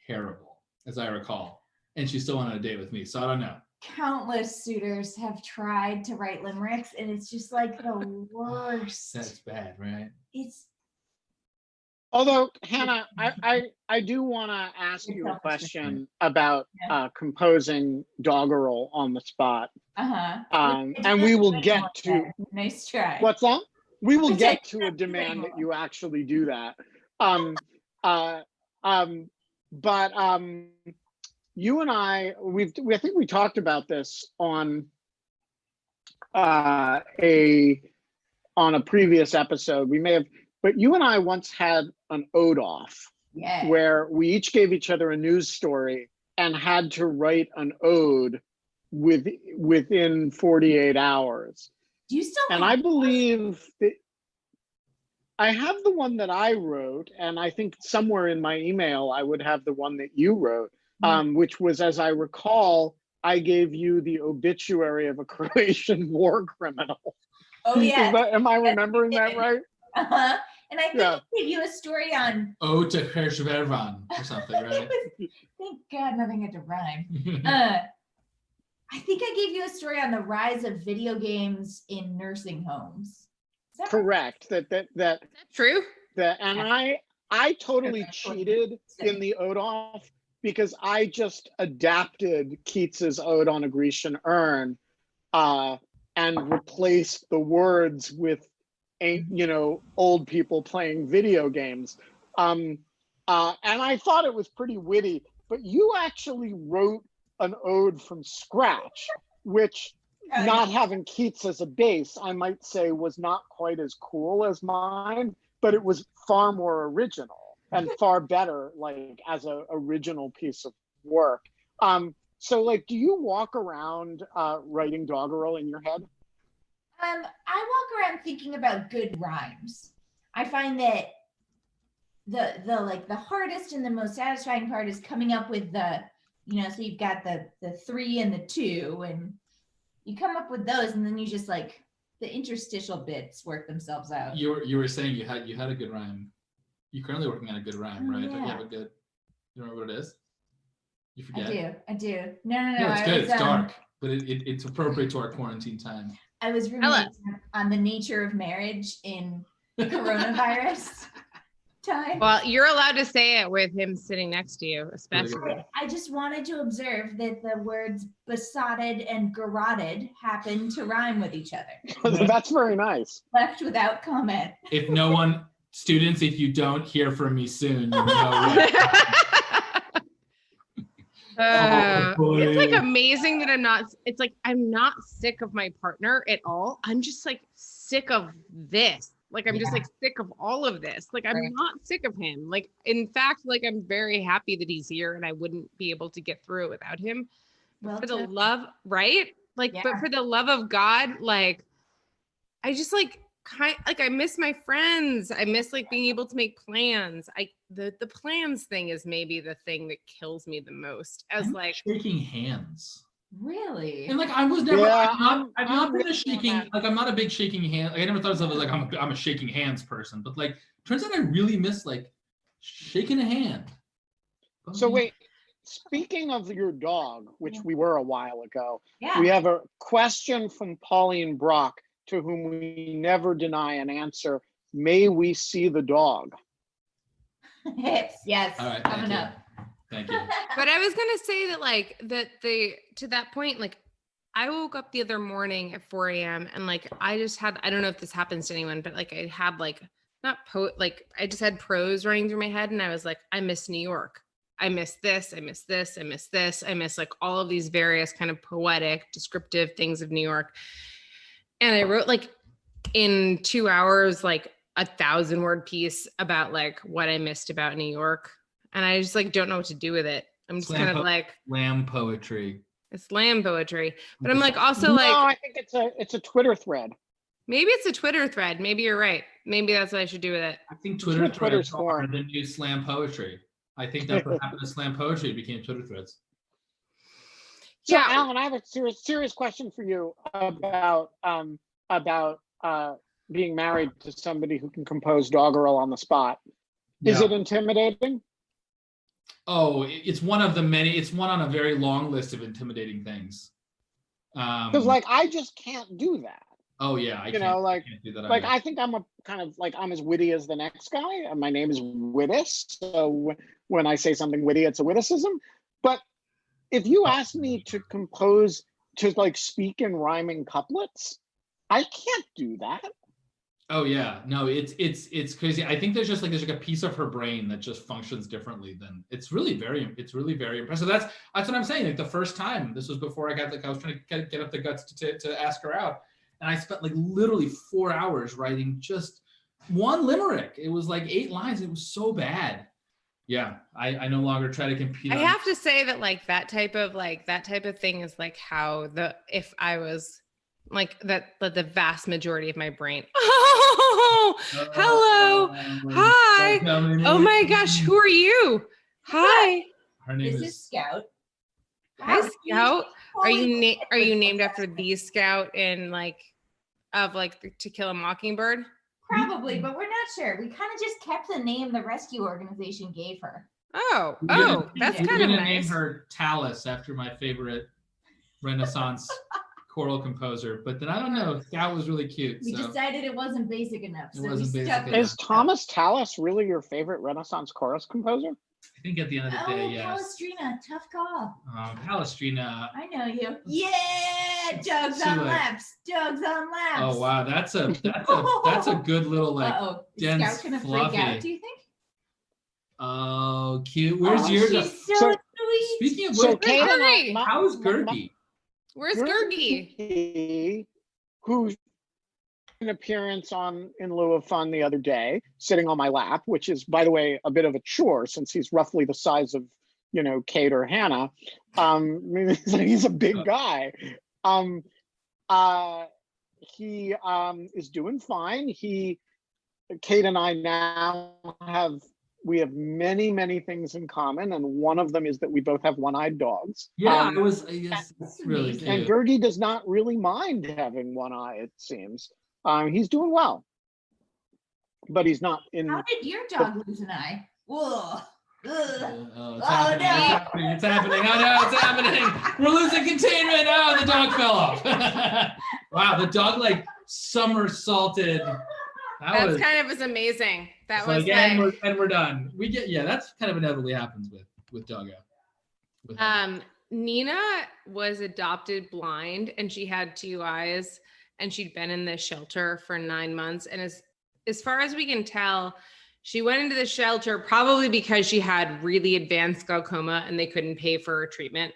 terrible, as I recall. And she still went on a date with me. So I don't know. Countless suitors have tried to write limericks, and it's just like the worst. That's bad, right? It's. Although, Hannah, I do want to ask you a question about composing doggerel on the spot. And we will get to. Nice try. What's that? We will get to a demand that you actually do that. But you and I think we talked about this on a previous episode. We may have, but you and I once had an ode off where we each gave each other a news story and had to write an ode within 48 hours. Do you still? And I believe that I have the one that I wrote, and I think somewhere in my email I would have the one that you wrote, which was, as I recall, I gave you the obituary of a Croatian war criminal. Oh yeah. Am I remembering that right? Uh-huh. And I think I gave you a story on Ode to Hershvervan or something, right? Thank God nothing had to rhyme. I think I gave you a story on the rise of video games in nursing homes. Is that correct? Right? That true? And I totally cheated in the ode off because I just adapted Keats's Ode on a Grecian Urn and replaced the words with old people playing video games. and I thought it was pretty witty, but you actually wrote an ode from scratch, which, not having Keats as a base, I might say was not quite as cool as mine, but it was far more original and far better, like as an original piece of work. So like, do you walk around writing doggerel in your head? I walk around thinking about good rhymes. I find that the hardest and the most satisfying part is coming up with the, so you've got the 3 and the 2, and you come up with those, and then you just like the interstitial bits work themselves out. You were saying you had a good rhyme. You're currently working on a good rhyme, right? Yeah. Don't you have a good? You remember what it is? You forget? I do. No. No, it's good. It's dark, but it's appropriate to our quarantine time. I was reading on the nature of marriage in coronavirus time. Well, you're allowed to say it with him sitting next to you, especially. I just wanted to observe that the words besotted and garroted happen to rhyme with each other. That's very nice. Left without comment. If no one, students, if you don't hear from me soon, you know what. It's like amazing that I'm not sick of my partner at all. I'm just like sick of this. Like, I'm just like sick of all of this. Like, I'm not sick of him. Like, in fact, like, I'm very happy that he's here, and I wouldn't be able to get through it without him. Well, for the love, right? Like, but for the love of God, like, I just like I miss my friends. I miss like being able to make plans. The plans thing is maybe the thing that kills me the most. As I'm like shaking hands. Really? And like I was never. Yeah, I've not been a shaking. Like I'm not a big shaking hand. Like, I never thought of myself as like I'm a shaking hands person. But like turns out I really miss like shaking a hand. So wait, speaking of your dog, which we were a while ago, Yeah. we have a question from Pauline Brock, to whom we never deny an answer. May we see the dog? Yes. All right, Coming up. Thank you. But I was gonna say that like to that point, like I woke up the other morning at 4 a.m. and like I just had, I don't know if this happens to anyone, but like I had like I just had prose running through my head, and I was like, I miss New York. I miss this, I miss this, I miss this, I miss like all of these various kind of poetic, descriptive things of New York. And I wrote like in 2 hours, like 1,000-word piece about like what I missed about New York. And I just like don't know what to do with it. I'm just kind of like slam poetry. It's slam poetry. But I'm like also No, like I think it's a Twitter thread. maybe it's a Twitter thread. Maybe you're right. Maybe that's what I should do with it. I think Twitter Twitter's threads are the new slam poetry. I think that's what happened to slam poetry. It became Twitter threads. So, Yeah. Alan, I have a serious question for you about being married to somebody who can compose doggerel on the spot. Is it intimidating? Oh, it's one of the many. It's one on a very long list of intimidating things. Because like I just can't do that. Oh yeah, I can't do that. Like either. I think I'm a kind of like I'm as witty as the next guy, and my name is Wittis. So when I say something witty, it's a witticism. But if you ask me to compose, to like speak in rhyming couplets, I can't do that. Oh yeah, no, it's crazy. I think there's like a piece of her brain that just functions differently than it's really very impressive. That's what I'm saying. Like the first time, this was before I was trying to get up the guts to ask her out, and I spent like literally 4 hours writing just one limerick. It was like 8 lines. It was so bad. Yeah, I no longer try to compete. I have to say that like that type of thing is like how if I was like that, but the vast majority of my brain. Oh, hello. Hi. Oh my gosh, who are you? Hi. Her name This is is Scout. Hi, Scout. Are you named after the Scout in like of like To Kill a Mockingbird? Probably, but we're not sure. We kind of just kept the name the rescue organization gave her. Oh, that's We're kind of gonna nice. name her Talus after my favorite Renaissance choral composer, but then I don't know. Scout was really cute. We So decided it wasn't basic enough, It so we wasn't basic stuck with enough. Is Thomas Tallis really your favorite Renaissance chorus composer? I think at the end of the day, yes. Palestrina, tough call. Palestrina. I know you. Yeah, dogs She on like- laps. Dogs on laps. Oh wow, that's a good little like Uh-oh. Is dense, Scout gonna fluffy. freak out, do you think? Oh, cute. Where's your dog? She's so sweet. Speaking of So which, Kate and Gurgi? I, how is Gurgi? Where's Gurgi? Gurgi, who an appearance on In Lieu of Fun the other day, sitting on my lap, which is, by the way, a bit of a chore since he's roughly the size of, Kate or Hannah. I mean, he's a big guy. He is doing fine. Kate and I now have many, many things in common, and one of them is that we both have one-eyed dogs. Yeah, it's really cute. And Gurgi does not really mind having one eye, it seems. He's doing well, but he's not in. How did your dog lose an eye? Whoa. It's happening. It's happening. Oh no, it's happening. We're losing containment. Oh, the dog fell off. Wow, the dog like somersaulted. That's kind of amazing. That was we're done. That's kind of inevitably happens with Doggo. Nina was adopted blind, and she had 2 eyes, and she'd been in the shelter for 9 months. And as far as we can tell, she went into the shelter probably because she had really advanced glaucoma and they couldn't pay for her treatment.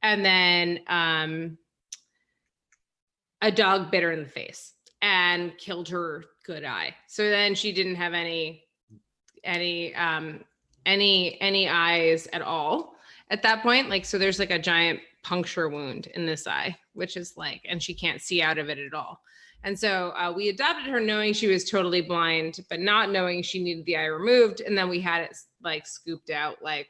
And then a dog bit her in the face and killed her good eye. So then she didn't have any eyes at all at that point. Like, so there's like a giant puncture wound in this eye, which is like, and she can't see out of it at all. And so we adopted her knowing she was totally blind, but not knowing she needed the eye removed. And then we had it like scooped out like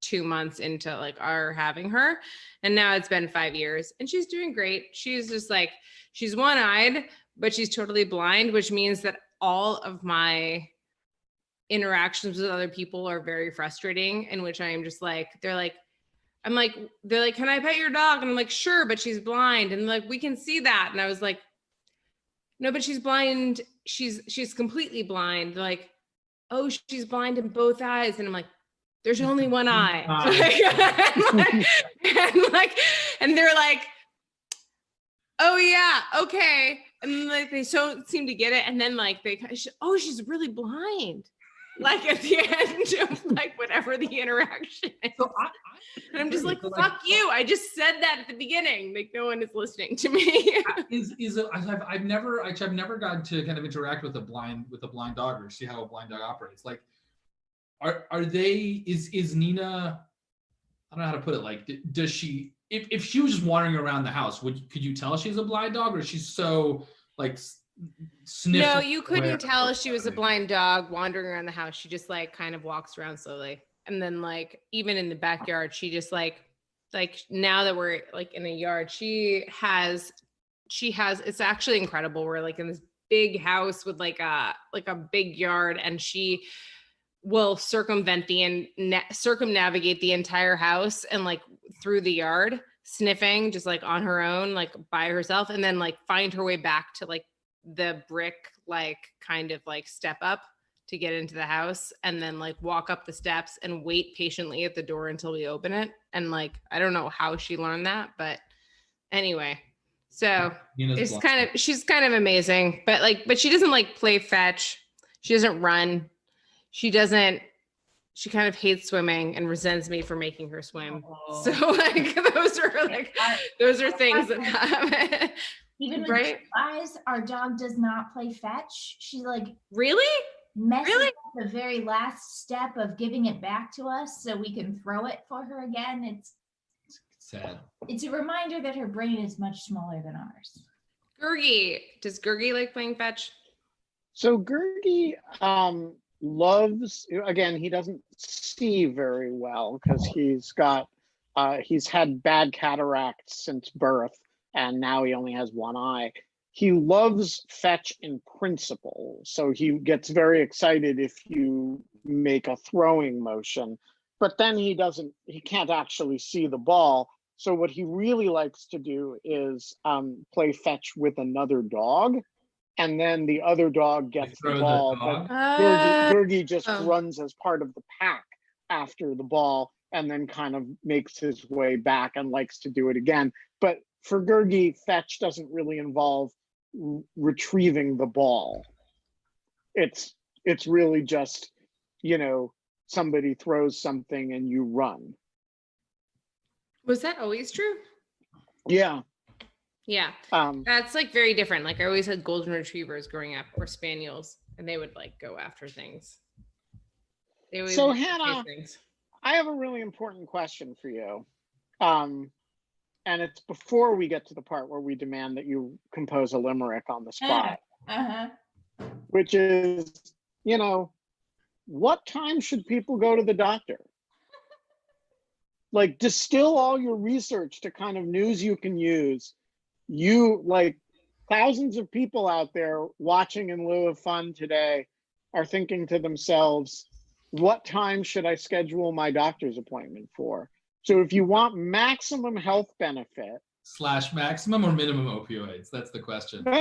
2 months into like our having her. And now it's been 5 years and she's doing great. She's just like, she's one-eyed, but she's totally blind, which means that all of my interactions with other people are very frustrating, in which I am just like, they're like, can I pet your dog? And I'm like, sure, but she's blind. And like, we can see that. And I was like, no, but she's blind. She's completely blind. They're like, oh, she's blind in both eyes. And I'm like, there's only one eye. And they're like, oh yeah, okay. And like they so seem to get it. And then like she's really blind. Like at the end of like whatever the interaction is. So and I'm just like, fuck you. I just said that at the beginning. Like no one is listening to me. I've never gotten to kind of interact with a blind dog or see how a blind dog operates. Like, is Nina, I don't know how to put it. Like, does she, if she was just wandering around the house, could you tell she's a blind dog, or she's so like sniffing? No, you couldn't tell she was a blind dog wandering around the house. She just like kind of walks around slowly. And then like, even in the backyard, she just like now that we're like in a yard, she has, it's actually incredible. We're like in this big house with like a big yard, and she will circumnavigate the entire house and like through the yard, sniffing just like on her own, like by herself, and then like find her way back to like the brick, like kind of like step up to get into the house, and then like walk up the steps and wait patiently at the door until we open it. And like, I don't know how she learned that, but anyway, so she's kind of amazing, but she doesn't like play fetch. She doesn't run. She kind of hates swimming and resents me for making her swim. Oh. So like, those are things that happen. Even with right? eyes, our dog does not play fetch. She like really messes up the very last step of giving it back to us so we can throw it for her again. It's sad. It's a reminder that her brain is much smaller than ours. Does Gurgi like playing fetch? So Gurgi loves, again, he doesn't see very well because he's had bad cataracts since birth, and now he only has one eye. He loves fetch in principle, so he gets very excited if you make a throwing motion, but then he can't actually see the ball. So what he really likes to do is play fetch with another dog, and then the other dog gets the ball, but Gurgi just runs as part of the pack after the ball, and then kind of makes his way back and likes to do it again. But for Gurgi, fetch doesn't really involve retrieving the ball. It's really just, somebody throws something and you run. Was that always true? Yeah. Yeah. That's like very different. Like I always had golden retrievers growing up, or spaniels, and they would like go after things. So Hannah, I have a really important question for you. And it's before we get to the part where we demand that you compose a limerick on the spot. Which is, you know, what time should people go to the doctor? Like, distill all your research to kind of news you can use. You, like, thousands of people out there watching in lieu of fun today are thinking to themselves, what time should I schedule my doctor's appointment for? So if you want maximum health benefit, / maximum or minimum opioids? That's the question. No.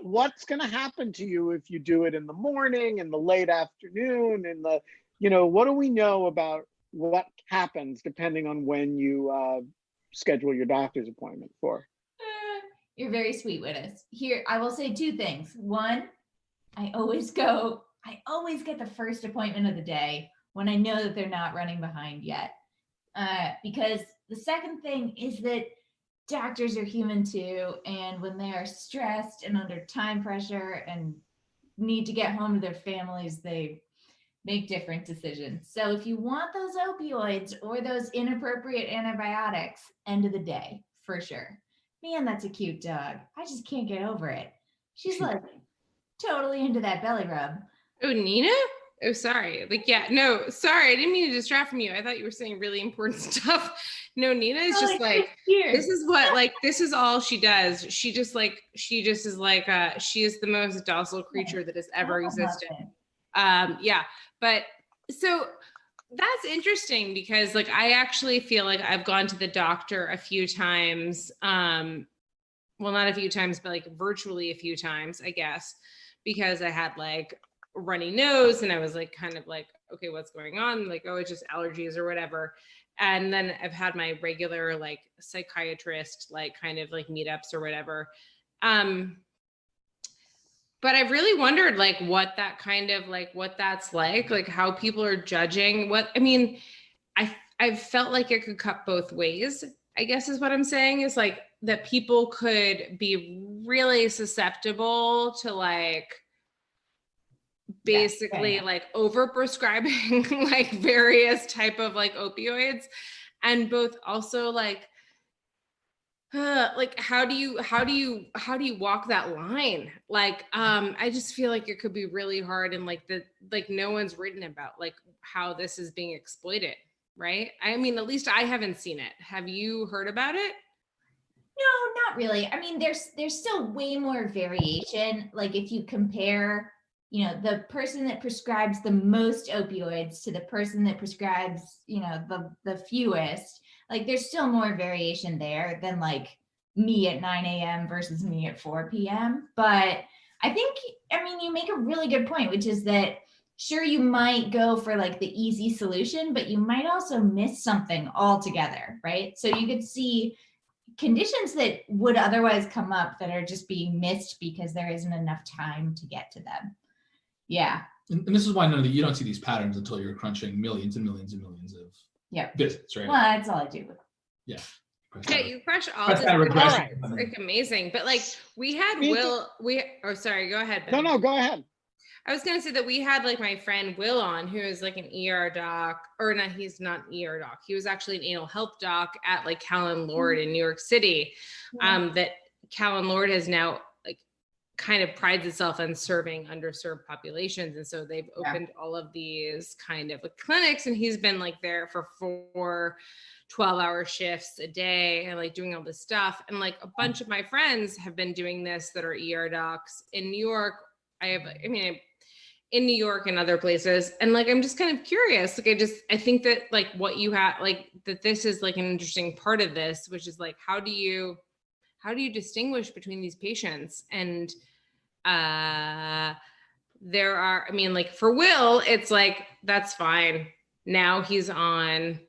What's going to happen to you if you do it in the morning, in the late afternoon, in the, you know, what do we know about what happens depending on when you schedule your doctor's appointment for? You're very sweet with us. Here, I will say two things. One, I always get the first appointment of the day when I know that they're not running behind yet. Because the second thing is that doctors are human too. And when they are stressed and under time pressure and need to get home to their families, they make different decisions. So if you want those opioids or those inappropriate antibiotics, end of the day, for sure. Man, that's a cute dog. I just can't get over it. She's like totally into that belly rub. Oh, Nina? Oh, sorry. Like, yeah, no, sorry. I didn't mean to distract from you. I thought you were saying really important stuff. No, Nina is just like, this is what, like, this is all she does. She just is like, she is the most docile creature that has ever existed. Yeah. But so that's interesting because like, I actually feel like I've gone to the doctor a few times. Well, not a few times, but like virtually a few times, I guess, because I had like runny nose and I was like, kind of like, okay, what's going on? Like, oh, it's just allergies or whatever. And then I've had my regular like psychiatrist, like kind of like meetups or whatever. But I've really wondered like what that kind of like, what that's like how people are judging what, I mean, I've felt like it could cut both ways, I guess is what I'm saying, is like that people could be really susceptible to like, basically like overprescribing like various type of like opioids, and both also like how do you walk that line? Like I just feel like it could be really hard, and like no one's written about like how this is being exploited, right? I mean, at least I haven't seen it. Have you heard about it? No, not really. I mean, there's still way more variation. Like if you compare, you know, the person that prescribes the most opioids to the person that prescribes, you know, the fewest, like there's still more variation there than like me at 9 a.m. versus me at 4 p.m. But I think, I mean, you make a really good point, which is that sure, you might go for like the easy solution, but you might also miss something altogether, right? So you could see conditions that would otherwise come up that are just being missed because there isn't enough time to get to them. Yeah. And this is why you don't see these patterns until you're crunching millions and millions and millions of visits, right? Well, that's all I do. Yeah. Yeah, you crush all this. It's like amazing. But like we had sorry, go ahead, Ben. No, go ahead. I was gonna say that we had like my friend Will on, who is like an ER doc, or not, he's not an ER doc. He was actually an anal health doc at like Callan Lord in New York City. That Callan Lord has now like kind of prides itself on serving underserved populations. And so they've opened all of these kind of like clinics, and he's been like there for 4 12-hour shifts a day and like doing all this stuff. And like a bunch of my friends have been doing this that are ER docs in New York. In New York and other places. And like, I'm just kind of curious. Like, I think that like what you have, like that this is like an interesting part of this, which is like, how do you distinguish between these patients? And there are, I mean, like for Will, it's like, that's fine. Now he's on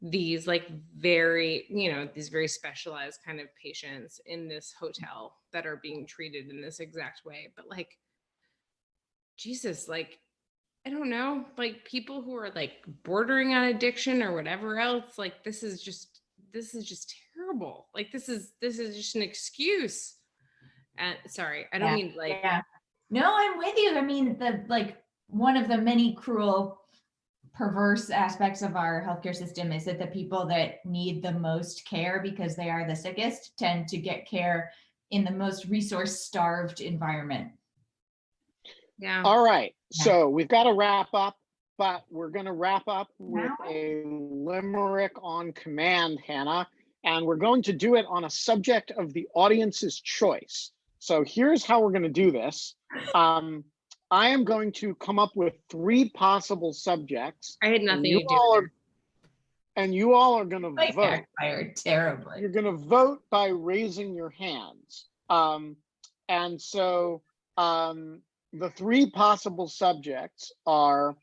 these like very, these very specialized kind of patients in this hotel that are being treated in this exact way. But like, Jesus, like I don't know, like people who are like bordering on addiction or whatever else, like this is just terrible. Like this is just an excuse. And sorry, I don't mean like. Yeah. No, I'm with you. I mean, one of the many cruel, perverse aspects of our healthcare system is that the people that need the most care because they are the sickest tend to get care in the most resource-starved environment. Yeah. All right. So we've got to wrap up, but we're going to wrap up with a limerick on command, Hannah, and we're going to do it on a subject of the audience's choice. So here's how we're going to do this. I am going to come up with 3 possible subjects. I had nothing to do with it. And you all are going to vote. Backfired terribly. You're going to vote by raising your hands. And so the 3 possible subjects are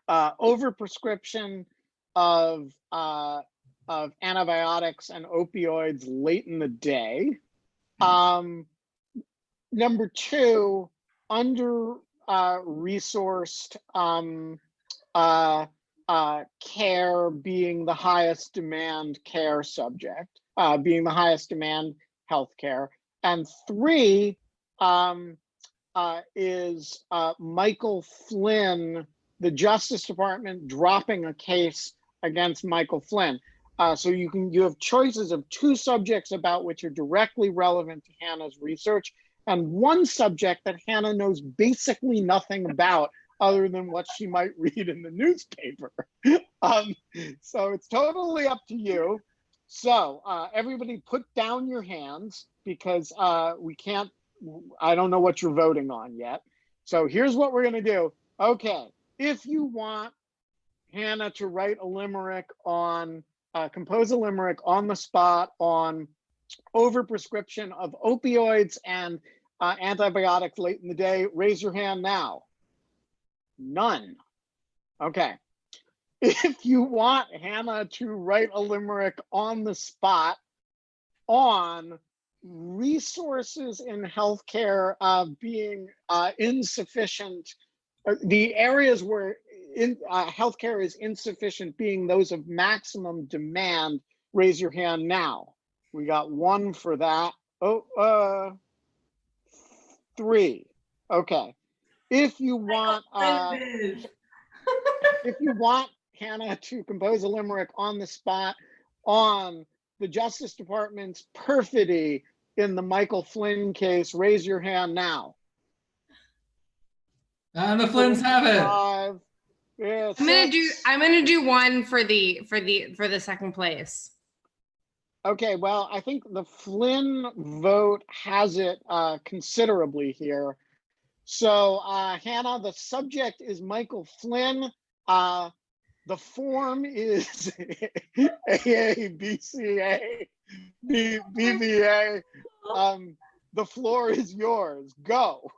overprescription of antibiotics and opioids late in the day. Number 2, under resourced care being the highest demand care subject, being the highest demand healthcare. And 3 is Michael Flynn, the Justice Department dropping a case against Michael Flynn. So you have choices of 2 subjects about which are directly relevant to Hannah's research, and 1 subject that Hannah knows basically nothing about other than what she might read in the newspaper. So it's totally up to you. So everybody put down your hands because I don't know what you're voting on yet. So here's what we're going to do. Okay, if you want Hannah to write a limerick on, compose a limerick on the spot on overprescription of opioids and antibiotics late in the day, raise your hand now. None. Okay. If you want Hannah to write a limerick on the spot on resources in healthcare being insufficient, the areas where healthcare is insufficient being those of maximum demand, raise your hand now. We got 1 for that. 3. Okay. If you want Hannah to compose a limerick on the spot on the Justice Department's perfidy in the Michael Flynn case, raise your hand now. And the Flynns have it. 5. Yeah, I'm gonna do 1 for the second place. Okay, well, I think the Flynn vote has it considerably here. So, Hannah, the subject is Michael Flynn. The form is AABCA, BBA. The floor is yours. Go.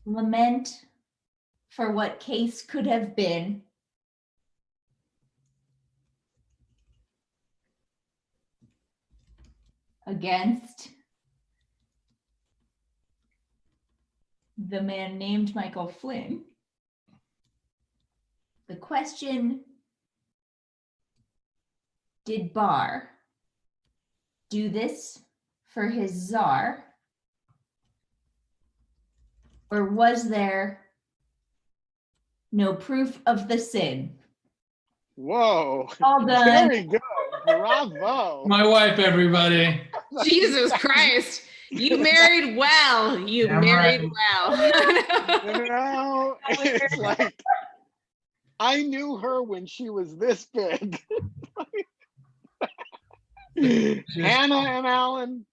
Lament for what case could have been. Against the man named Michael Flynn. The question, did Barr do this for his czar? Or was there no proof of the sin? Whoa. All done. Very good. Bravo. My wife, everybody. Jesus Christ. You married well. You married well. You know, it's like, I knew her when she was this big. Hannah and Alan,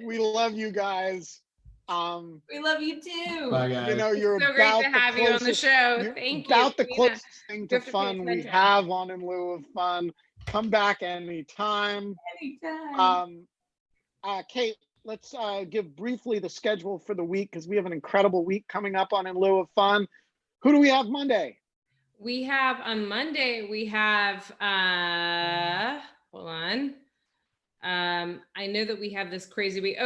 we love you guys. We love you too. Bye, guys. You know, you're so about great to have you on the show. Thank you. About the Nina. closest thing to You have to pay fun we attention. have on In Lieu of Fun. Come back anytime. Anytime. Kate, let's give briefly the schedule for the week because we have an incredible week coming up on In Lieu of Fun. Who do we have Monday? We have on Monday, we have, hold on. I know that we have this crazy week.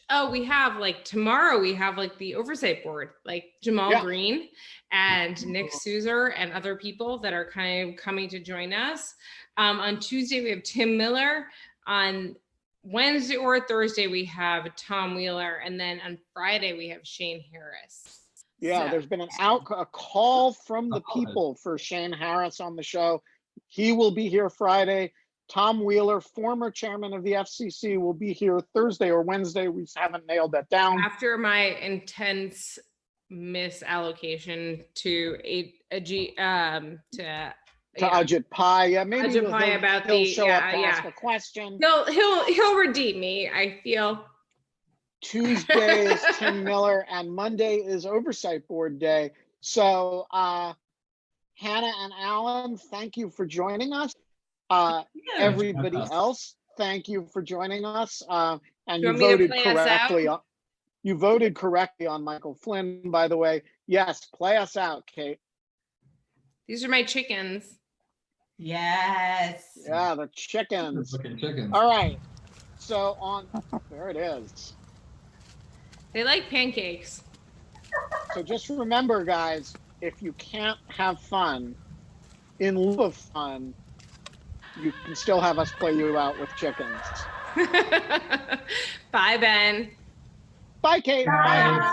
Oh, we have like tomorrow we have like the oversight board, like Jamal Green and Nick Souser and other people that are kind of coming to join us. On Tuesday, we have Tim Miller. On Wednesday or Thursday, we have Tom Wheeler. And then on Friday, we have Shane Harris. Yeah, So- there's been a call from the people for Shane Harris on the show. He will be here Friday. Tom Wheeler, former chairman of the FCC, will be here Thursday or Wednesday. We haven't nailed that down. After my intense misallocation to Ajit Pai, yeah, maybe Ajit Pai about he'll the show up to ask a question. He'll redeem me, I feel. Tuesday is Tim Miller and Monday is Oversight Board Day. So Hannah and Alan, thank you for joining us. Everybody else, thank you for joining us. And you voted correctly. You voted correctly on Michael Flynn, by the way. Yes, play us out, Kate. These are my chickens. Yes. Yeah, the chickens. Chickens. All right. So there it is. They like pancakes. So just remember, guys, if you can't have fun, in lieu of fun, you can still have us play you out with chickens. Bye, Ben. Bye, Kate. Bye, Hannah.